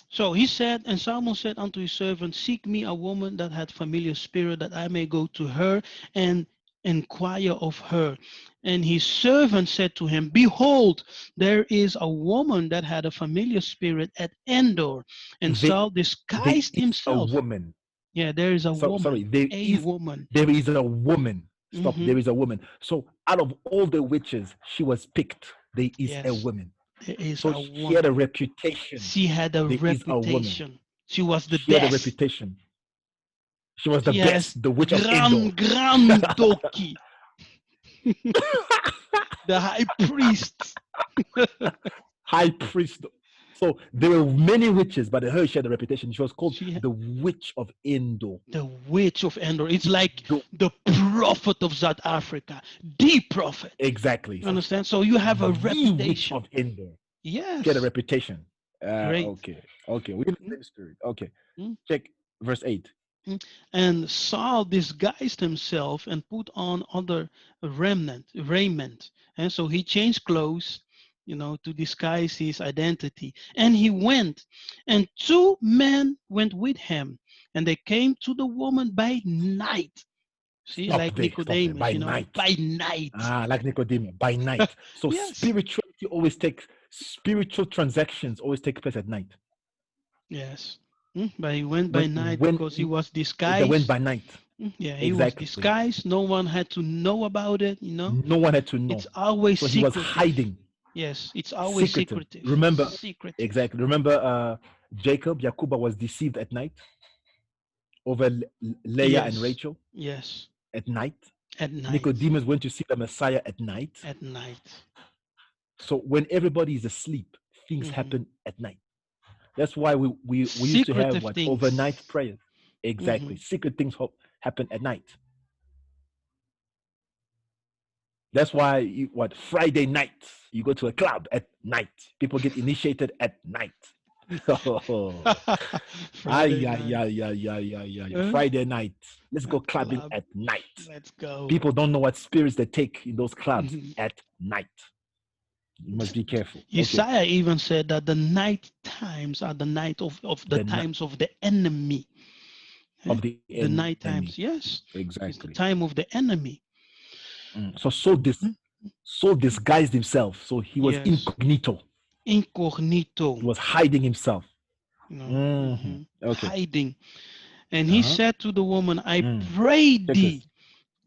so he said, and Samuel said unto his servant, seek me a woman that had familiar spirit, that I may go to her and inquire of her. And his servant said to him, behold, there is a woman that had a familiar spirit at Endor. And There, Saul there disguised is a himself. woman. Yeah, there is a So woman, sorry, there a is woman. there is a woman. Stop. Hmm. There is a woman. So out of all the witches, she was picked. There is a Yes, woman. there is So a she had a woman. reputation. She had a There is a woman. reputation. She was the She had a best. reputation. She was the Yes, best, the witch of Endor. Grand Doki, the high priest. High priest. So there were many witches, but her she had a reputation. She was called She, the witch of Endor. the witch of Endor. It's like The- the prophet of South Africa, the prophet. exactly. You understand? So you have a The witch reputation. of Endor. She had a Yes, reputation. great. Okay. Okay. We're in the Mm, same spirit. Okay. mm, Check verse 8. mm. And Saul disguised himself and put on other raiment. And so he changed clothes, to disguise his identity. And he went, and two men went with him, and they came to the woman by night. See, Stop like there. Stop there. Nicodemus, By night. by night. Like Nicodemus. By night. So Yes, spiritual transactions always take place at night. yes. But he went by When night when because he was they went disguised. by night. Yeah, he was Exactly. disguised. No one had to know about it. No one had to know. It's always So he was secretive. hiding. Yes, it's always Secretive. secretive. Remember, Secretive. exactly. Remember Jacob, Yakuba was deceived at night over Leah and Yes, Rachel yes. at night. At night. Nicodemus went to see the Messiah at night. At night. So when everybody is asleep, things Hmm. happen at night. That's why we used to have Secretive what things. overnight prayers. Hmm. Exactly. Secret things happen at night. That's why what Friday night you go to a club at night. People get initiated at night. Oh, Friday night. Huh? Friday night. Let's go At clubbing club. at night. Let's go. People don't know what spirits they take in those clubs Mhm. at night. You must be careful. Okay. Isaiah even said that the night times are the night of the The night times of the enemy. Eh? of the The enemy. night times, yes. Exactly. It's the time of the enemy. So Saul disguised himself. So he was Yes. incognito. Incognito. He was hiding himself. Mhm. Okay. Hiding. And he Uh-huh. said to the woman, I Mm. pray Check this. thee,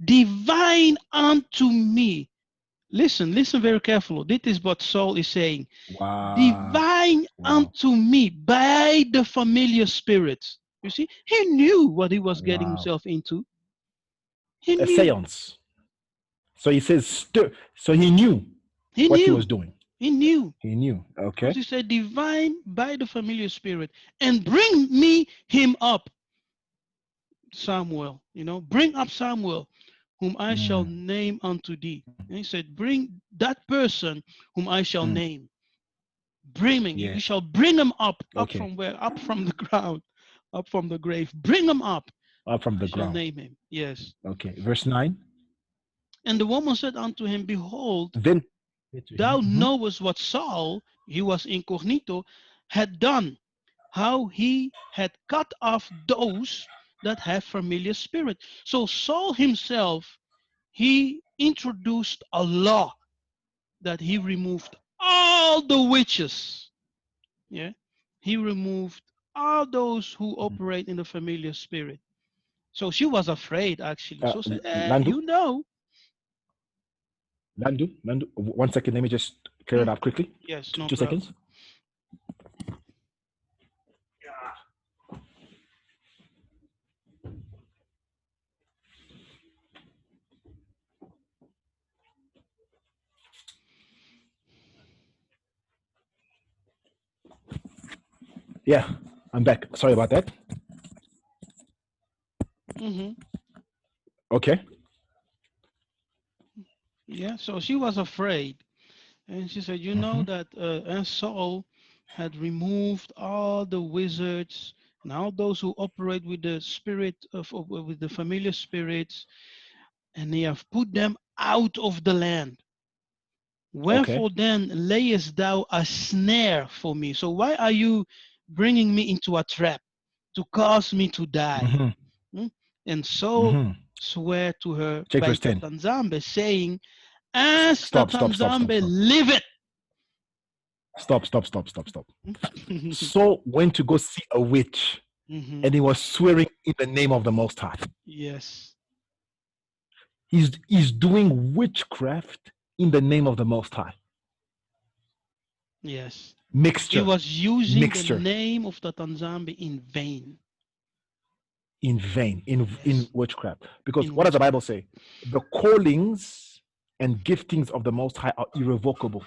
divine unto me. Listen very carefully. This is what Saul is saying. Wow. Divine Wow. unto me by the familiar spirits. You see, he knew what he was getting Wow. himself into. He A knew. seance. So he says, stir. So he knew He what he was knew. doing. He knew. He knew. Because Okay. he said, divine by the familiar spirit, and bring me him up, Samuel. Bring up Samuel, whom I shall Mm. name unto thee. And he said, bring that person whom I shall Mm. name. Bring him. You Yes. shall bring him up Okay. from where? Up from the ground, up from the grave. Bring him up. Up from I the shall ground. name him. Yes. Okay. Verse 9. And the woman said unto him, behold, Then to him. thou knowest what Saul, he was incognito, had done, how he had cut off those that have familiar spirit. So Saul himself, he introduced a law that he removed all the witches. Yeah. He removed all those who Mhm. operate in the familiar spirit. So she was afraid actually. So said, Landu. you know. Landu. 1 second. Let me just clear it Mm, up quickly. yes, Two, no two problem. seconds. Yeah, I'm back. Sorry about that. Hmm. Okay. Yeah, so she was afraid. And she said, you know Hmm. that Saul had removed all the wizards and all those who operate with the spirit with the familiar spirits, and they have put them out of the land. Okay. Wherefore then layest thou a snare for me? So why are you bringing me into a trap to cause me to die? Hmm. Hmm? And Saul Hmm. swear to her Check by verse 10. Tatanzambe, saying, as Stop, stop, stop, stop, Tatanzambe stop. liveth. Stop, stop, stop, stop, stop. Hmm. Saul went to go see a witch and he was swearing in the name of the Most High. Yes, He's doing witchcraft in the name of the Most High. yes. He Mixture, was using the mixture name of Tatanzambe in vain. in vain, in Yes, witchcraft. Because in what does the Bible witchcraft. say? The callings and giftings of the Most High are irrevocable.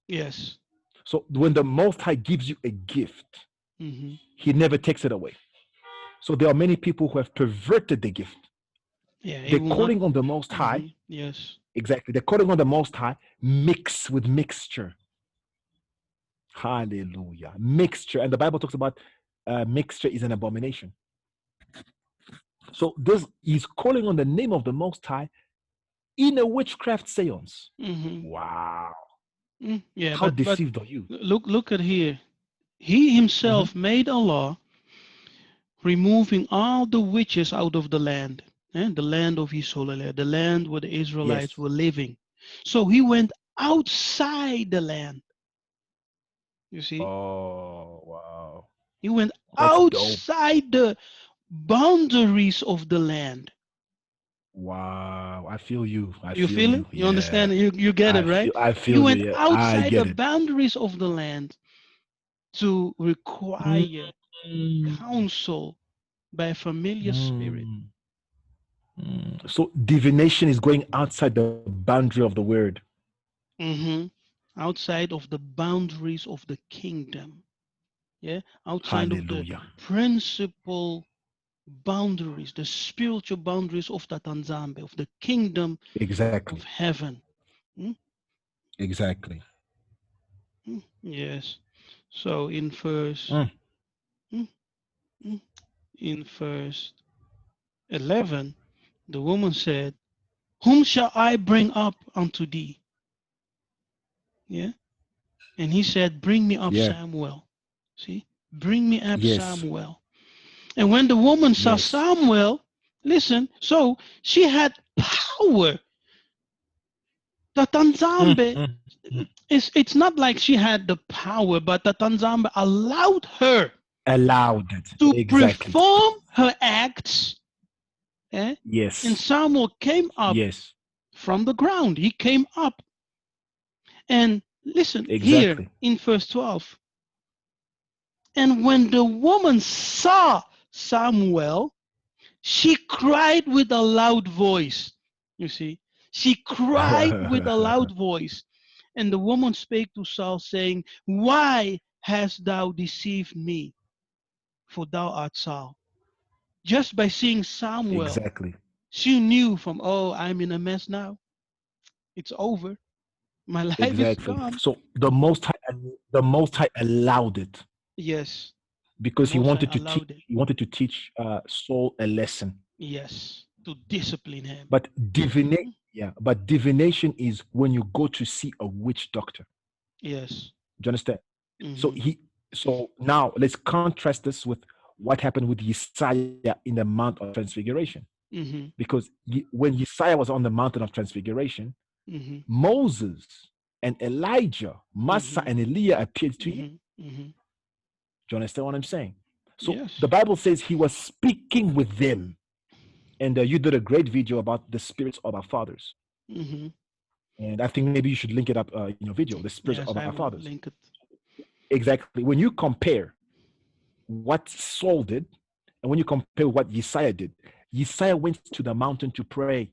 Yes. So when the Most High gives you a gift, Hmm. He never takes it away. So there are many people who have perverted the gift. Yeah, he They're will not. calling on the Most High. Yes. Exactly. They're calling on the Most High, mix with mixture. Hallelujah. Mixture. And the Bible talks about mixture is an abomination. So this is calling on the name of the Most High in a witchcraft seance. Hmm. Wow. Yeah, How but deceived are you? look at here. He Mhm. himself made a law removing all the witches out of the land, the land of Yiseka'yah, the land where the Israelites Yes. were living. So he went outside the land. You see, Oh, wow. he went That's dope. outside the boundaries of the land. Wow. I feel you. I You feel feel it? you. You Yeah. understand it? You get it, right? I He feel you. went Yeah. I outside the get it. boundaries of the land to Mm, require mm, counsel by a familiar spirit. mm, So divination is going outside the boundary of the word. Hmm. Outside of the boundaries of the kingdom. Yeah, outside of the Hallelujah. principal boundaries, the spiritual boundaries of the Tanzambe, of the kingdom Exactly. of heaven. Mm, Exactly. yes. So Mm. mm, mm, in verse 11, the woman said, whom shall I bring up unto thee? Yeah. And he said, bring me up Yeah. Samuel. See, bring me up Yes. Samuel. And when the woman saw Yes. Samuel, listen, so she had power. The Mm, Tanzambe, mm, mm. it's not like she had the power, but the Tanzambe allowed her Allowed it. to Exactly. perform her acts. Eh? And Yes. Samuel came up Yes. from the ground. He came up. And listen here Exactly. in verse 12. And when the woman saw Samuel, she cried with a loud voice. You see, she cried with a loud voice. And the woman spake to Saul, saying, why hast thou deceived me? For thou art Saul. Just by seeing Samuel, Exactly. she knew from, oh, I'm in a mess now. It's over. My life is Exactly. gone. So the Most High allowed it Yes, the because he Most High wanted to teach. allowed it. He wanted to teach Saul a lesson. Yes, to discipline him. But divination, yeah. But divination is when you go to see a witch doctor. Yes. Do you understand? So Hmm. he. So now let's contrast this with what happened with Yiseka'yah in the Mount of Transfiguration. Hmm. Because when Yiseka'yah was on the Mountain of Transfiguration, Hmm. Moses and Elijah, Massa Hmm. and Elijah appeared to him. Hmm. Hmm. Do you understand what I'm saying? So the Yes. Bible says he was speaking with them. And you did a great video about the spirits of our fathers. Hmm. And I think maybe you should link it up in your video, the spirits of Yes, our I will fathers. link it. Exactly. When you compare what Saul did and when you compare what Yiseka'yah did, Yiseka'yah went to the mountain to pray.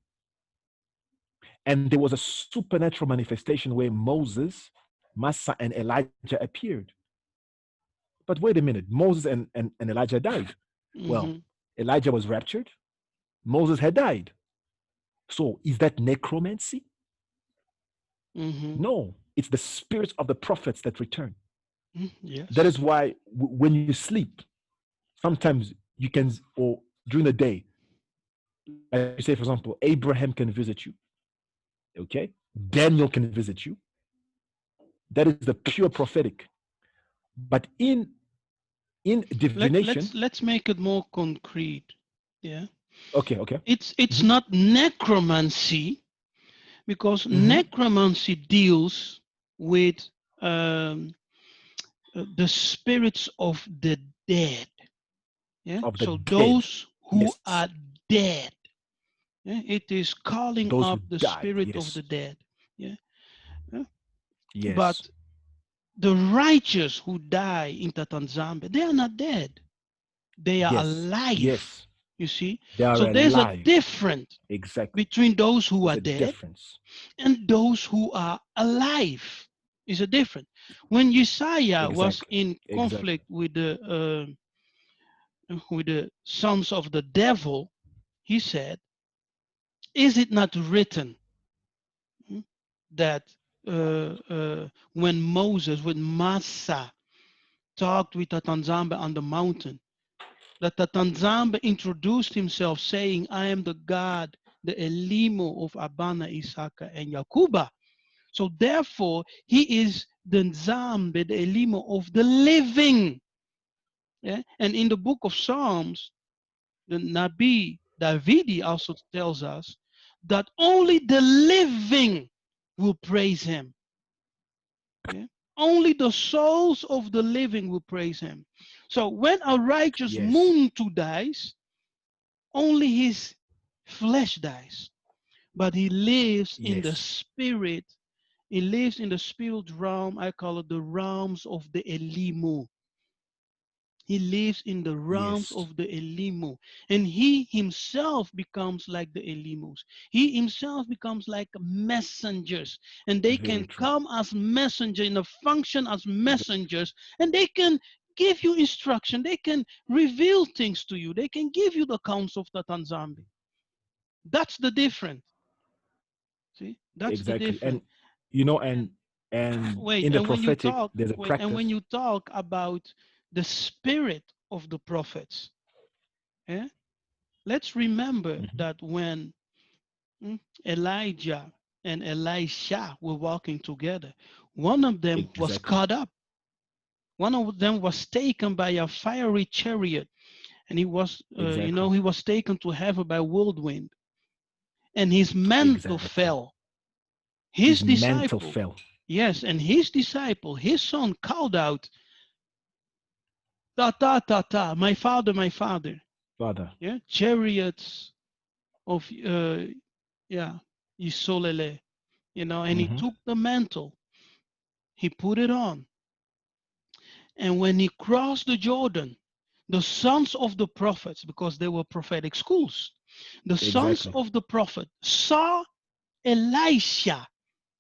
And there was a supernatural manifestation where Moses, Massa, and Elijah appeared. but wait a minute, Moses and Elijah died. Well, Mm-hmm. Elijah was raptured, Moses had died. So is that necromancy? Mm-hmm. No, it's the spirits of the prophets that return. That Yes. is why when you sleep, sometimes you can, or during the day, like you say, for example, Abraham can visit you, okay? Daniel can visit you. That is the pure prophetic. But in divination, Let's make it more concrete. Yeah. okay. It's Hmm. not necromancy, because Hmm. necromancy deals with um, the spirits of the dead. Yeah. Of the So dead. those who Yes, are dead. Yeah? It is calling those who up the died. spirit of Yes, the dead. Yeah. Yeah? yes, But the righteous who die in Tatanzambe, they are not dead. They are alive. yes. You see? They are So there's a alive. difference Exactly. between those who There's are a dead difference. and those who are alive. Is a difference. When Yiseka'yah was Exactly. in Exactly. conflict with the sons of the devil, he said, "Is it not written hmm, that when Moses, with Massa, talked with Tatanzambe on the mountain, that Tatanzambe introduced himself, saying, 'I am the God, the Elimo of Abana, Isaka, and Yakuba.' So therefore, he is the Nzambe, the Elimo of the living." Yeah? And in the book of Psalms, the Nabi Davidi also tells us that only the living will praise him. Yeah? Only the souls of the living will praise him. So when a righteous Yes. Muntu dies, only his flesh dies, but he lives in the Yes. spirit. He lives in the spirit realm. I call it the realms of the Elimu. He lives in the realms Yes. of the Elimu, and he himself becomes like the Elimus. He himself becomes like messengers, and they Very can true. come as messenger in a function as messengers, and they can give you instruction. They can reveal things to you. They can give you the counsel of the Tanzambi. That's the difference. See, that's the Exactly. And difference. you know, And and wait, in the and when you prophetic, talk, there's a wait, and when practice. you talk about the spirit of the prophets, eh, let's remember Mhm. that when Elijah and Elisha were walking together, one of them was Exactly. caught up. One of them was taken by a fiery chariot, and he was, Exactly. he was taken to heaven by whirlwind, and his mantle Exactly. fell. His His mantle disciple, fell. yes, and his disciple, his son, called out, "Ta ta ta ta, my father, my father!" Father. Yeah, chariots of yeah, Isolele, and he Hmm. took the mantle, he put it on, and when he crossed the Jordan, the sons of the prophets, because they were prophetic schools, the sons Exactly. of the prophet saw Elisha.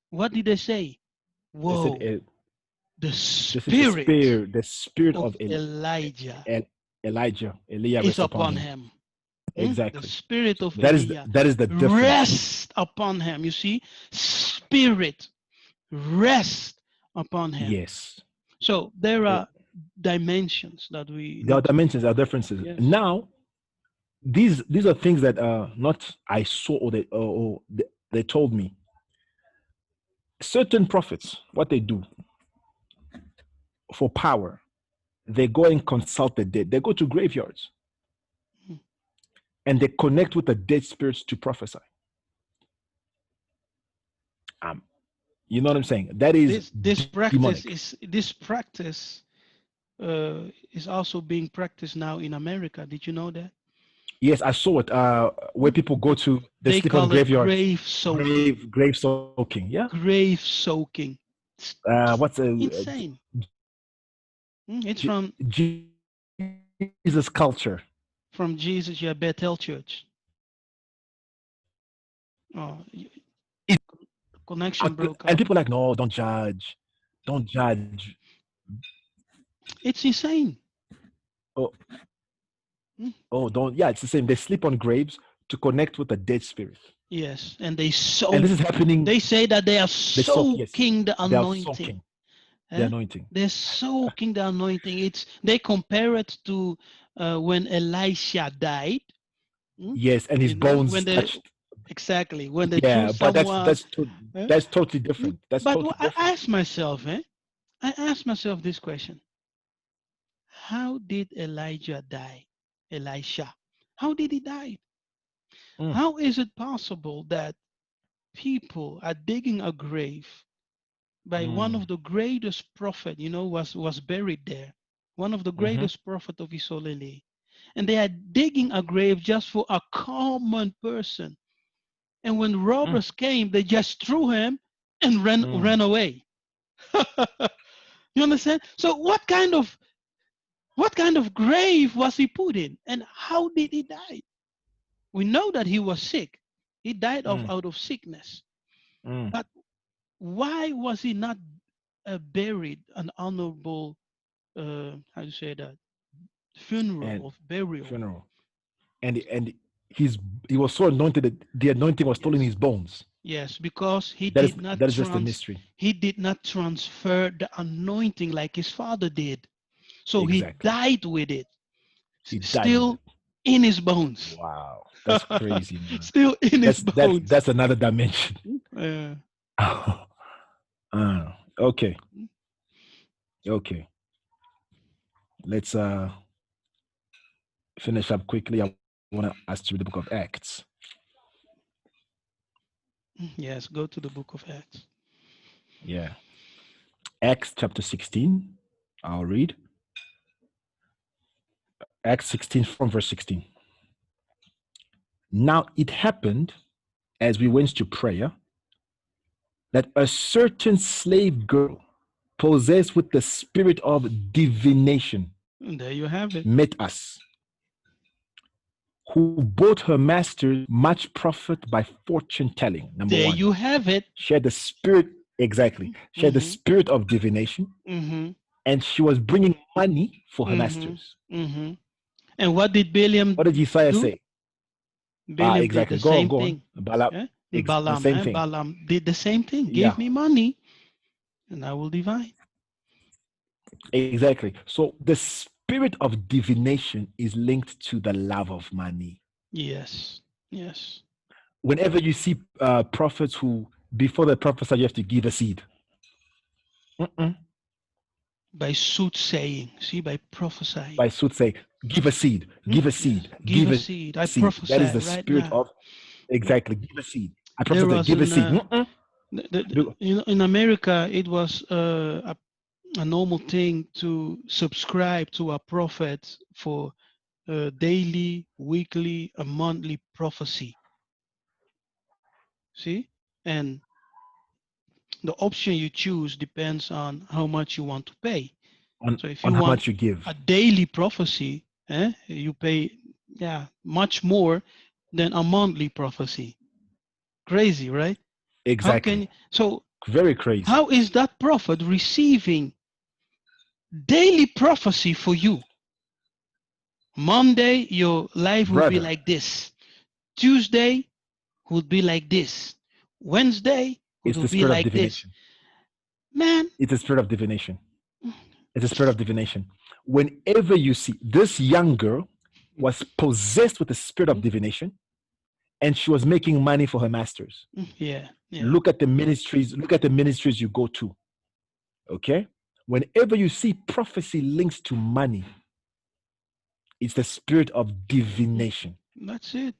What did they say? They said, Whoa, the this is spirit the spirit of of Elijah El, Elijah. Elijah is rests upon upon him. him. The Exactly. spirit So of Elijah that is the difference. rest upon him. You see, spirit rest upon him. Yes. So there Eh, are dimensions that we there are need to. dimensions, there are differences. Yes. Now, these are things that not I saw or they told me. Certain prophets, what they do for power, they go and consult the dead. They go to graveyards and they connect with the dead spirits to prophesy. Um, you know what I'm saying? That is This demonic. practice is also being practiced now in America. Did you know that? Yes, I saw it. Where Hmm? people go They, to, they they sleep on call it graveyards, grave soaking. grave soaking. Yeah. Grave soaking. It's What's insane. It's Jesus culture? from Jesus, yeah, Bethel Church. Oh, connection And broke people up. like, no, don't judge, don't judge. It's insane. Oh, Mm, oh, don't. Yeah, it's the same. They sleep on graves to connect with a dead spirit, yes, and and this is happening. they say that they are They soak. Yes, soaking the they are anointing. soaking the Eh? anointing. They're soaking the anointing. They compare it to when Elisha died. Mm? Yes, and his You know, bones touched. exactly when they threw Yeah, but someone. eh? that's totally Mm? different. That's But totally I different. asked myself, I asked myself this question: how did Elijah die? Elisha, how did he die? Mm, How is it possible that people are digging a grave by one mm, of the greatest prophet, was buried there, one of the mm-hmm, greatest prophet of Isolele, and they are digging a grave just for a common person. And when mm, robbers came, they just threw him and mm, ran away. You understand? So what kind of grave was he put in, and how did he die? We know that he was sick. He died of mm, out of sickness. mm. But why was he not buried an honorable, how do you say that, funeral And or burial? funeral, and he's he was so anointed that the anointing was still in Yes, his bones. yes, because That is just a mystery. he did not transfer the anointing like his father did. So he Exactly. died with it, He died with still it. in his bones. Wow, that's crazy, man. Still in his bones. That's another dimension. Uh, Okay, okay. Let's finish up quickly. I want to ask you the book of Acts. yes, go to the book of Acts. Yeah, Acts chapter 16. I'll read Acts 16 from verse 16. Now it happened as we went to prayer that a certain slave girl possessed with the spirit of divination And there you have it. met us, who brought her masters much profit by fortune telling. Number There one, you have it. she had the spirit, exactly. She had the Mm-hmm. spirit of divination, Mm-hmm. and she was bringing money for her Mm-hmm. masters. Mm-hmm. And what did What did Balaam Yiseka'yah do? say? Balaam did the Exactly. same Go on. thing. Bala, Eh? the same thing. Balaam did the same thing. Yeah, Give me money and I will divide. exactly. So the spirit of divination is linked to the love of money. Yes. Yes. Whenever you see prophets who, before they prophesy, you have to give a seed. Mm-mm. By soothsaying, see, by prophesying. By soothsay, give a seed, Hmm? give a Yes. seed, Give give a a seed. I seed. That is the prophesy right spirit of, now. exactly, give a seed. I There prophesy, was give a an seed. Mm-mm. in America, it was a normal thing to subscribe to a prophet for daily, weekly, a monthly prophecy. See, and the option you choose depends on how much you want to pay. So if On you how want much you give. a daily prophecy, you pay, much more than a monthly prophecy. Crazy, right? How Exactly. can so Very crazy. how is that prophet receiving daily prophecy for you? Monday, your life will be Brother, like this. Tuesday would be like this. Wednesday it's will the be spirit of like this. divination. Man, It's a spirit of divination. It's a spirit of divination. Whenever you see this young girl was possessed with the spirit of divination, and she was making money for her masters. yeah, yeah. Look at the ministries you go to. Okay? Whenever you see prophecy links to money, it's the spirit of divination. That's it.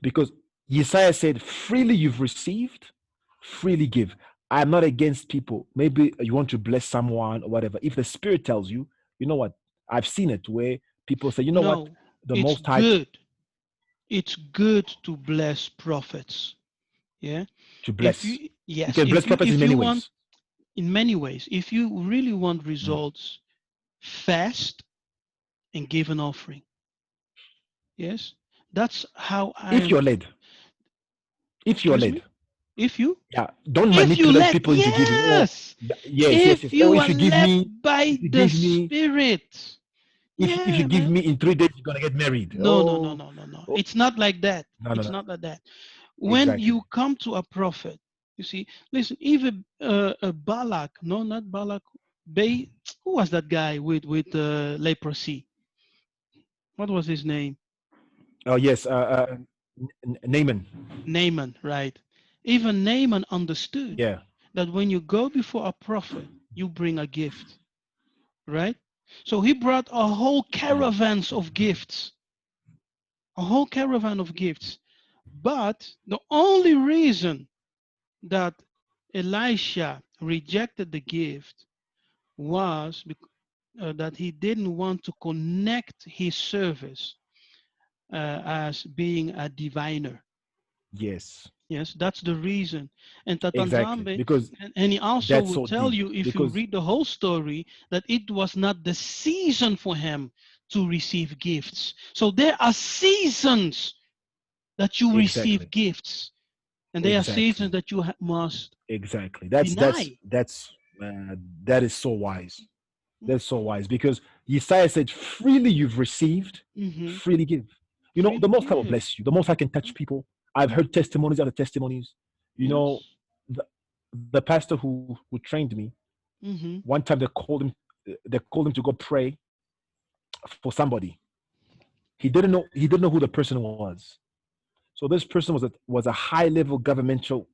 Because Yesaiah said, freely you've received, freely give. I'm not against people. Maybe you want to bless someone or whatever. If the spirit tells you, you know what? I've seen it where people say, you know what? No, The it's most high good. It's good to bless prophets. Yeah. to If bless. you You yes, can bless prophets in if many you want, ways. in many ways, if you really want Mm. results, fast and give an offering. Yes. That's how If I'm you're led, if you're excuse led, me? If you Yeah, don't if you manipulate let people into giving. Oh, yes, yes, yes, if yes. Oh, you are led by if you the give me, Spirit. if you Yeah, give man. me in 3 days, you're gonna get married. No, no, no, no, no, no. Oh, It's not like that. no, no, It's no. not like that. When Exactly. you come to a prophet, you see, listen, even Balak, no, not Balak, Bay, who was that guy with leprosy? What was his name? Oh yes, Naaman. Naaman, right? Even Naaman understood Yeah. that when you go before a prophet, you bring a gift, right? So he brought a whole Mm. caravans of gifts, a whole caravan of gifts. But the only reason that Elisha rejected the gift was that he didn't want to connect his service as being a diviner. Yes. Yes, that's the reason. And Exactly. Tatanzambe, Because and he also that's will so tell deep. you, if you Because read the whole story, that it was not the season for him to receive gifts. So there are seasons that you receive exactly, gifts, and there are seasons exactly, that you must exactly. deny. Uh, that is so wise. That's so wise because Yesiah said, "Freely you've received, Hmm. freely give." You know, the Freely Most High will give. bless you. The Most High can touch people. I've heard testimonies after testimonies. You know, Yes. the pastor who trained me, Hmm. one time they called him to go pray for somebody. He didn't know who the person was. So this person was a high level governmental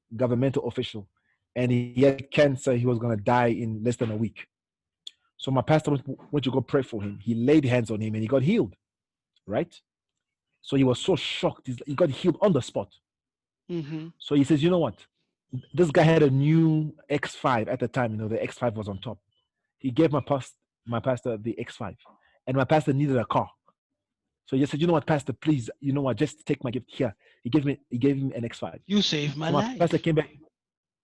official, and he had cancer. He was gonna die in less than a week. So my pastor went to go pray for him. He laid hands on him, and he got healed. Right. So he was so shocked. He got healed on the spot. Hmm. So he says, you know what? This guy had a new X5 at the time. You know, the X5 was on top. He gave my pastor the X5, and my pastor needed a car. So he just said, you know what, pastor, please, you know what, just take my gift here. He gave him an X5. You saved my So life.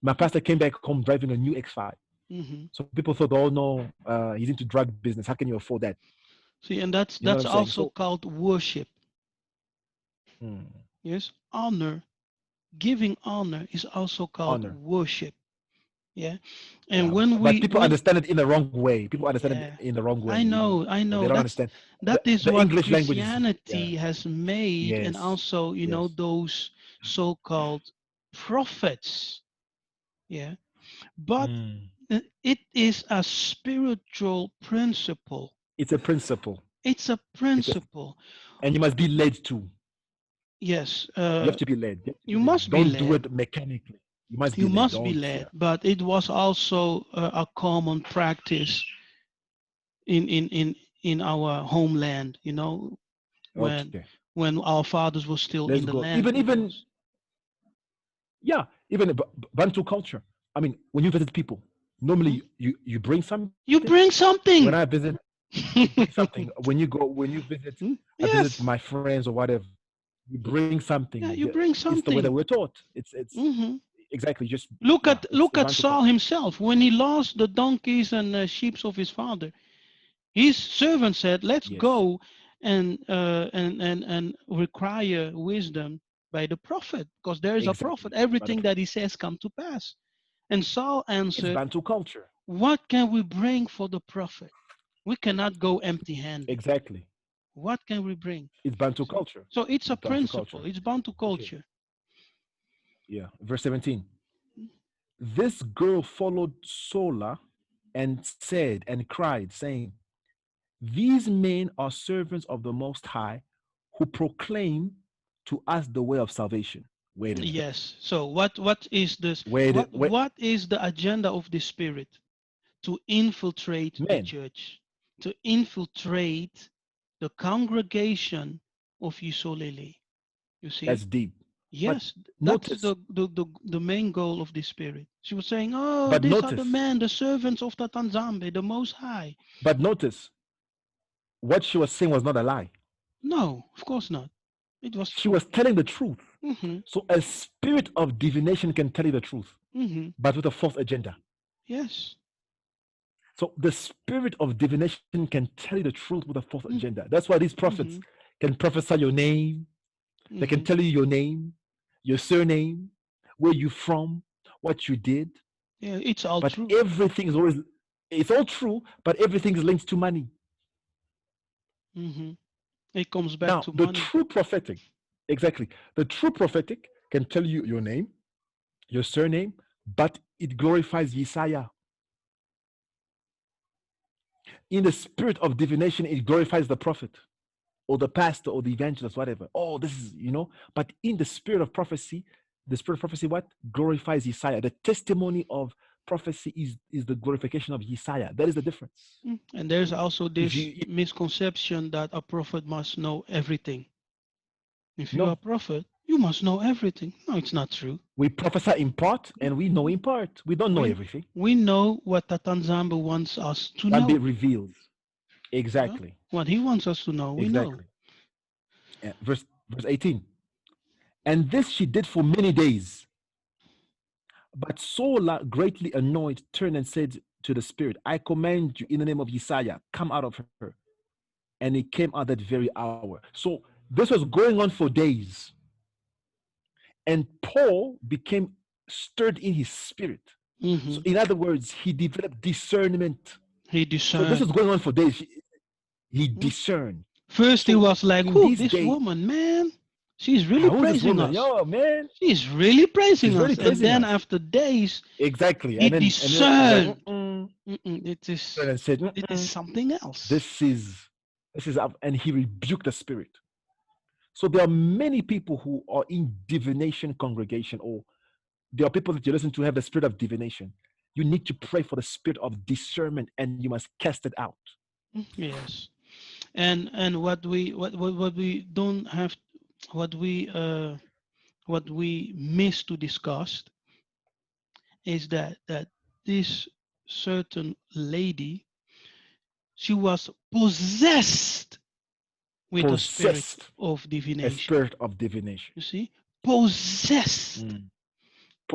my pastor came back home driving a new X5. Hmm. So people thought, oh no, he's into drug business. How can you afford that? See, and that's You know what that's I'm saying? also So called worship. mm, Yes, honor, giving honor is also called honor. worship. Yeah, and Yeah, when but we people when understand it in the wrong way. People understand it yeah, in the wrong way. I You know, know, I they know. don't That's understand that is the what English language is. Yeah. Christianity has made, and Yes. also Yes. those so-called prophets. Yeah, but Mm. it is a spiritual principle. It's a principle. It's a It's a, principle. and you must be led to. Yes, You have to be led. You have to you be led. must be Don't do led. it mechanically. You must You be led. must be Don't. led, Yeah. but it was also a common practice in in in in our homeland. When Okay. when our fathers were still Let's in the go. land Even with even us. yeah. Even Bantu culture. I mean, when you visit people, Hmm? normally you bring something. You bring When I something. visit, you bring something. When you visit, Hmm? I visit Yes. my friends or whatever. You bring Yeah, something. you bring It's the way that something. we're taught. It's Hmm. exactly just Look yeah. at It's look the at Bantu Saul culture. himself when he lost the donkeys and sheep of his father. His servant said, "Let's Yes, go and require wisdom by the prophet, because there is a prophet. exactly. By the Everything that prophet. he says come to pass." And Saul It's answered, Bantu culture. "What can we bring for the prophet? We cannot go empty-handed. Exactly. What can we bring?" It's Bantu See? culture. So it's a It's Bantu principle. culture. It's bound to Okay. culture. Yeah. Verse 17. This girl followed Sola and said and cried, saying, these men are servants of the Most High who proclaim to us the way of salvation. Wait a minute. Yes. So what is this? Wait. What is the agenda of the spirit? To infiltrate the Man, church, to infiltrate the congregation of Isolele. You see? that's deep. But Yes, that's notice, the main goal of the spirit. She was saying, "Oh, but these are the notice, men, the servants of the Tanzambe, the Most High." but notice, what she was saying was not a lie. No, of course not. It was She true. was telling the truth. Mm-hmm. So a spirit of divination can tell you the truth, Mm-hmm. but with a false agenda. Yes. So the spirit of divination can tell you the truth with a false Mm-hmm. agenda. That's why these prophets Mm-hmm. can prophesy your name. They can Mm-hmm. tell you your name, your surname. where you from, what you did. Yeah, it's all But true. everything is always, it's all true, but everything is linked to money. Hmm. It comes back Now, to the money. true prophetic, exactly, the true prophetic can tell you your name, your surname, but it glorifies Yiseka'yah. In the spirit of divination, it glorifies the prophet or the pastor or the evangelist, whatever. Oh, this is, but in the spirit of prophecy, the spirit of prophecy, what? Glorifies Yiseka'yah. The testimony of prophecy is the glorification of Yiseka'yah. That is the difference. And there's also If this you, misconception that a prophet must know everything. If you're a no, prophet, you must know everything. No, it's not true. we prophesy in part and we know in part. We don't know We everything. we know what Tatanzamba wants us to Can be know. revealed. Yeah? Exactly. What he wants us to know, we know. Exactly. Verse 18. And this she did for many days. But Saul, greatly annoyed, turned and said to the spirit, I command you in the name of Yiseka'yah, come out of her. And it came out that very hour. So this was going on for days. And Paul became stirred in his spirit. Hmm. So, in other words, he developed discernment. He So this was discerned. going on for days. He Mm. discerned. First, he So was like, in "Who? this This day, woman, man? She's really who's this praising woman? us. Yo, man, She's really she's praising really us." And praising then us. after days, Exactly. he And then he's like, discerned. mm-mm. It is And said, it is mm-mm. something else. This is and he rebuked the spirit. So there are many people who are in divination congregation, or there are people that you listen to have the spirit of divination. You need to pray for the spirit of discernment and you must cast it out. Yes, and what we don't have, what we uh what we miss to discuss is that this certain lady, she was possessed with a spirit Possessed of a divination. spirit of divination. You see, possessed Mm.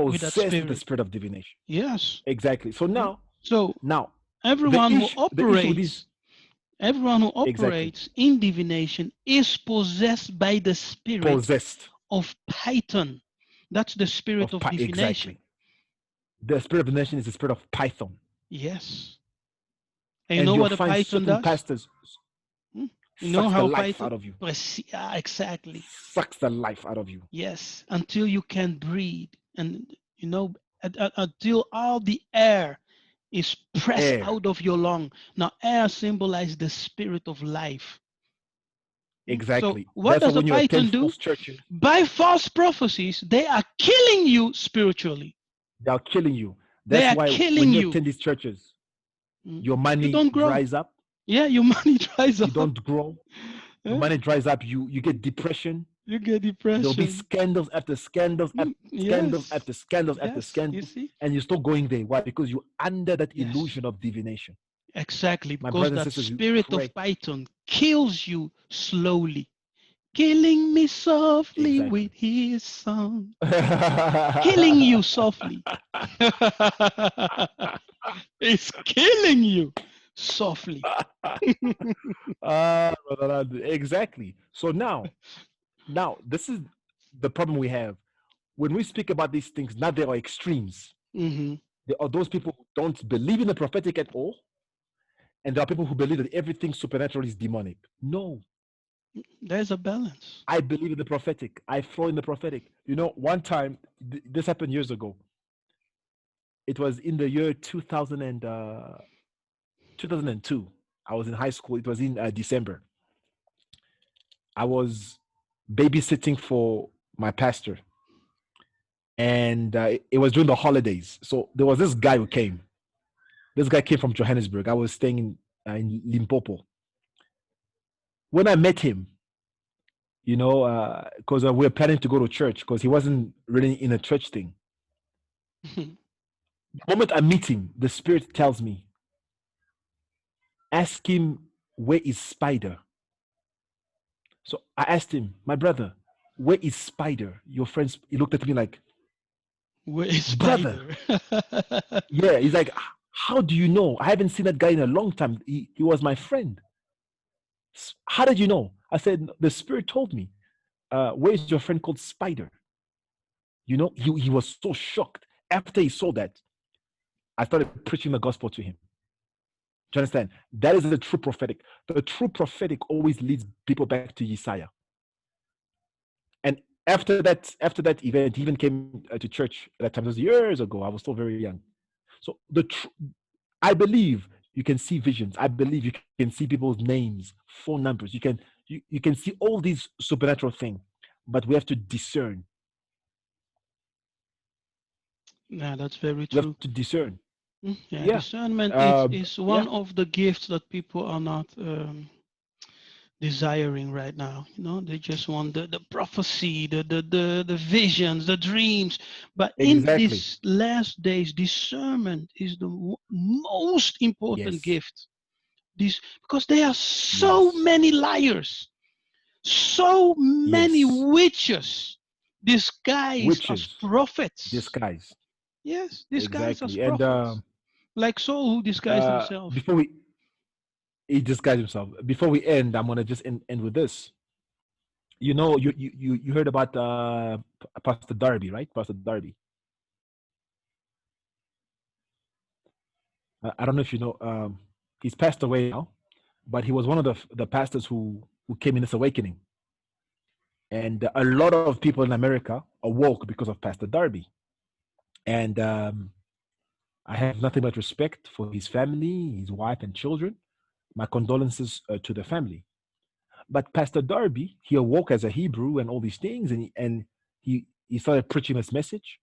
with that Possessed with the spirit. spirit of divination. Yes. Exactly. So Mm. now, So now everyone who the issue with this, operates, everyone who exactly, operates in divination is possessed by the spirit possessed of Python. That's the spirit of divination. exactly. The spirit of divination is the spirit of Python. Yes. And you And know you'll what a find Python certain does? pastors Hmm? You know sucks the how life Python? out of you. Exactly. Sucks the life out of you. Yes. Until you can breathe. And, you know, until all the air is pressed Air. out of your lung. Now, air symbolizes the spirit of life. So, Exactly. what That's why does a when you attend Python do? false churches, By false prophecies, they are killing you spiritually. they'll killing you. They That's are why when killing you you. attend these churches, Mm. your You money don't grow. dries up. Yeah, your money dries You up. don't grow. Your Eh? money dries up. You get depression. You get There'll be depression. scandals after scandals after scandals Yes. after scandals after Yes. You scandals, see? and you stop going there. Why? Because you're under that Yes. illusion of divination. Exactly. My Because brothers and that sisters, you spirit of pray. Python kills you slowly, killing me softly Exactly. with his song. Killing you softly. It's killing you softly. Exactly. So now this is the problem we have when we speak about these things. Now there are extremes. Hmm. There are those people who don't believe in the prophetic at all, and there are people who believe that everything supernatural is demonic. No, There's a balance. I believe in the prophetic. I flow in the prophetic. One time this happened years ago. It was in the year 2002. I was in high school. It was in December. I was babysitting for my pastor, and it was during the holidays. So there was this guy who came. This guy came from Johannesburg. I was staying in Limpopo. When I met him, because we were planning to go to church, because he wasn't really in a church thing. The moment I meet him, the spirit tells me, ask him, where is Spider? So I asked him, my brother, where is Spider? Your friends, he looked at me like, Where is brother. Spider? Yeah, he's like, how do you know? I haven't seen that guy in a long time. He was my friend. How did you know? I said, the spirit told me. Where's your friend called Spider? He was so shocked. After he saw that, I started preaching the gospel to him. Do you understand? That is the true prophetic. The true prophetic always leads people back to Yiseka'yah. And after that event, he even came to church at that time. It was years ago. I was still very young. So I believe you can see visions. I believe you can see people's names, phone numbers. You can see all these supernatural things, but we have to discern. Yeah, that's very We have true. to discern. Yeah, Yeah. discernment is Yeah. one of the gifts that people are not desiring right now. They just want the prophecy, the visions, the dreams. But in Exactly. these last days, discernment is the most important Yes. gift. This because there are so Yes. many liars, so many Yes. witches disguised as Witches, prophets. disguise. Yes, disguised as Exactly. And prophets. Like Saul, who disguised himself. before he disguised himself. Before we end, I'm gonna just end with this. You heard about Pastor Darby, right? Pastor Darby. I don't know if you know. He's passed away now, but he was one of the pastors who came in this awakening, and a lot of people in America awoke because of Pastor Darby. And I have nothing but respect for his family, his wife, and children. My condolences to the family. But Pastor Darby, he awoke as a Hebrew and all these things, and he started preaching this message.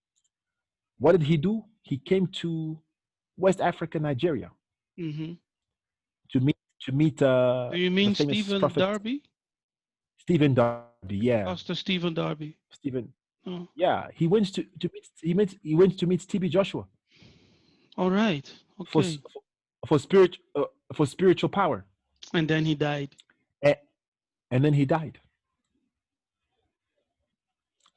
What did he do? He came to West Africa, Nigeria, Hmm. to meet to meet Do you the mean famous Stephen prophet Darby? Stephen Darby. Yeah, Pastor Stephen Darby. Stephen. Oh, Yeah, he went to meet TB Joshua all right. for Okay. for spirit for spiritual power, And then he died. and, and then he died.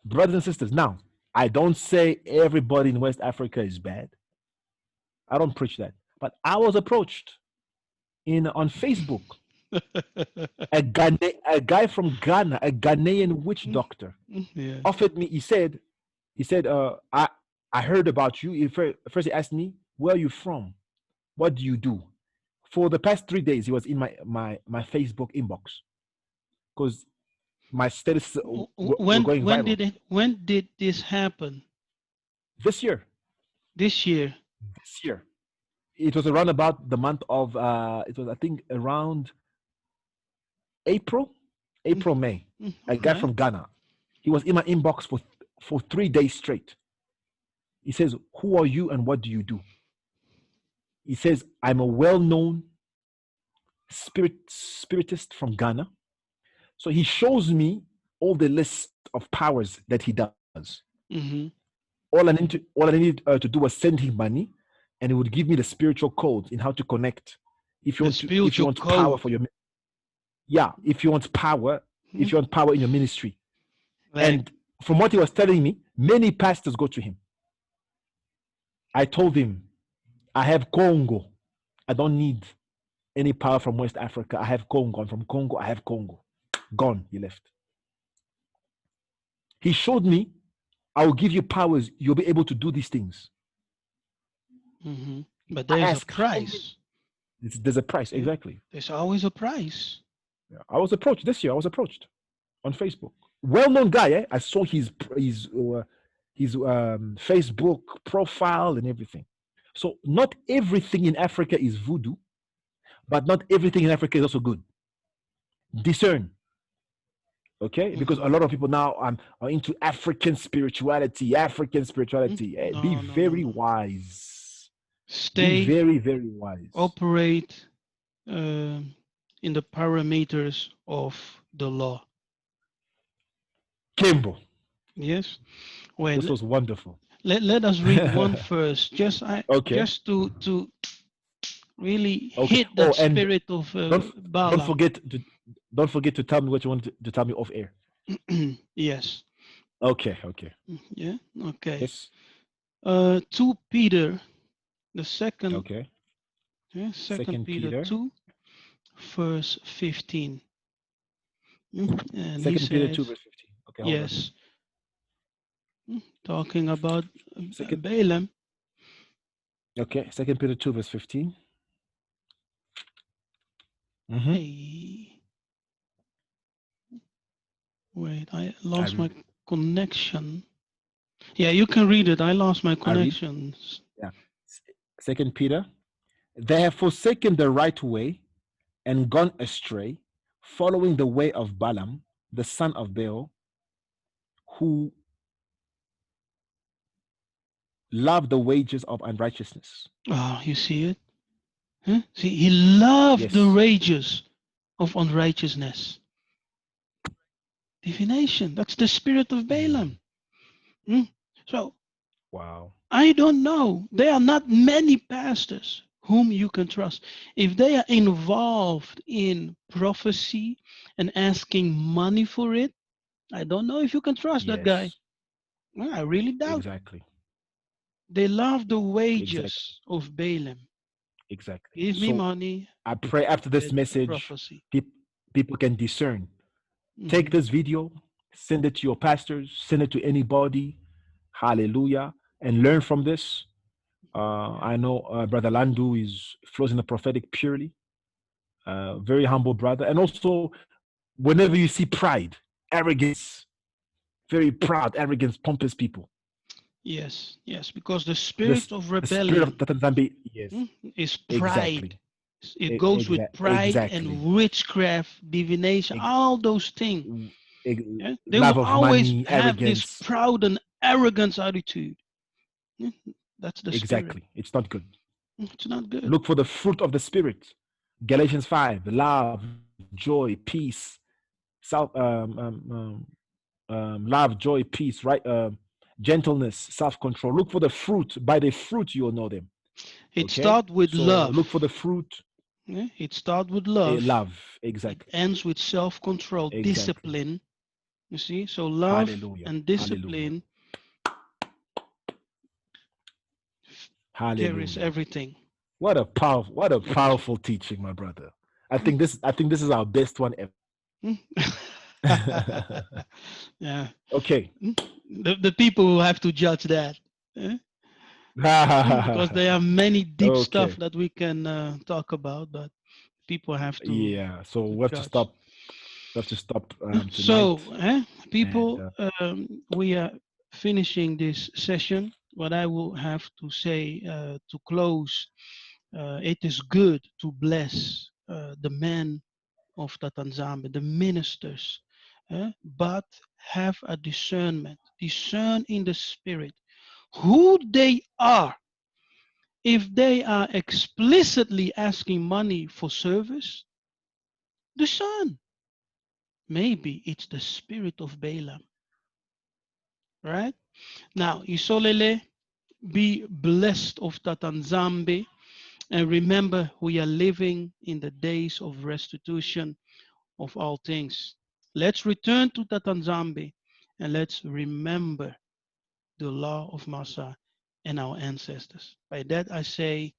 Brothers and sisters, now I don't say everybody in West Africa is bad. I don't preach that. But I was approached in on Facebook. A guy from Ghana, a Ghanaian witch doctor, Yeah. offered me. He said, I heard about you. First he asked me, where are you from? What do you do? For the past 3 days, he was in my Facebook inbox because my status were going viral. When did this happen? This year, This year. this year, it was around about the month of. It was I think around April, Mm, April, May. A all guy right. from Ghana. He was in my inbox for 3 days straight. He says, "Who are you and what do you do?" He says, "I'm a well-known spiritist from Ghana." So he shows me all the list of powers that he does. Hmm. All I needed to do was send him money, and he would give me the spiritual codes in how to connect. The If you spiritual want power code. for your yeah, Hmm. if you want power in your ministry. Like, And from what he was telling me, many pastors go to him. I told him, I have Congo. I don't need any power from West Africa. I have Congo. I'm from Congo. I have Congo. Gone. He left. He showed me, I will give you powers. You'll be able to do these things. but I there's a asked, how many? price. There's a price. Yeah. Exactly. There's always a price. Yeah. I was approached this year. I was approached on Facebook. Well-known guy. I saw his Facebook profile and everything. So not everything in Africa is voodoo, but not everything in Africa is also good. Discern, okay? Because a Hmm. lot of people now are into African spirituality. African spirituality. Be No, no, no, very no. wise. Be Stay, very, very wise. operate in the parameters of the law. Kimbo, Yes. Wait. this was wonderful. Let us read one first. Okay, Just to really okay. hit that Oh, and spirit of don't don't Balaam. forget to don't forget to tell me what you want to tell me off air. Yes. Okay, okay. Yeah. Okay. Yes. 2 Peter, the second, Okay. yeah, Second Second Peter Peter. 2, verse 15. And he Second Peter 2 says, verse 15. Okay, hold on. yes. Talking about Second, Balaam. okay, Second Peter 2, verse 15. Mm-hmm. Hey, wait, I I lost read. my connection. Yeah, you can read it. I lost my I read. connections. Yeah. Second Peter. They have forsaken the right way and gone astray, following the way of Balaam, the son of Beor, who loved the wages of unrighteousness. Oh, you see it? Huh? See, he loved the Yes. rages of unrighteousness. Divination. That's the spirit of Mm. Balaam. Hmm? So Wow. I don't know. There are not many pastors whom you can trust. If they are involved in prophecy and asking money for it, I don't know if you can trust that guy. Yes. Well, I really doubt. Exactly. They love the Exactly. wages of Balaam. Exactly. Give me So money, I pray I after this get a message, prophecy. people can discern. Take Hmm. this video, send it to your pastors, send it to anybody. Hallelujah. And learn from this. I know Brother Landu is flows in the prophetic purely. Very humble brother. And also, whenever you see pride, arrogance, very proud, arrogance, pompous people, Yes, yes, because the this spirit of the spirit of rebellion Tatanzambi, yes, is pride. exactly, It goes with pride exactly, and witchcraft, divination, ex- all those things. They will love of always money, have this arrogance, proud and arrogance attitude. Yeah, that's the spirit. exactly. It's not good. It's not good. Look for the fruit of the spirit. Galatians 5, love, joy, peace, self, love, joy, peace, right? Gentleness, self-control. Look for the fruit. By the fruit, you'll know them. It Okay. starts with So look for love. the fruit. Yeah, it starts with love. Love. It Exactly. ends with self-control, Exactly. discipline. You see, so love Hallelujah. and Hallelujah. discipline carries Hallelujah. everything. What a powerful teaching, my brother. I think this is our best one ever. Mm. Yeah. Okay. Mm. The people will have to judge that. Eh? Because there are many deep stuff Okay. that we can talk about, but people have Yeah. So to we have to judge. stop. We have to stop tonight. So, And people, we are finishing this session. What I will have to say to close, it is good to bless the men of Tatanzambe, the ministers, but have a discernment, discern in the spirit who they are. If they are explicitly asking money for service, discern. Maybe it's the spirit of Balaam, right? Now, Isolele, be blessed of Tatanzambe, and remember we are living in the days of restitution of all things. Let's return to Tatanzambe and let's remember the law of Masa and our ancestors. By that I say,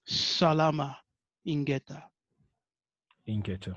Salama Ingeta. Inketo.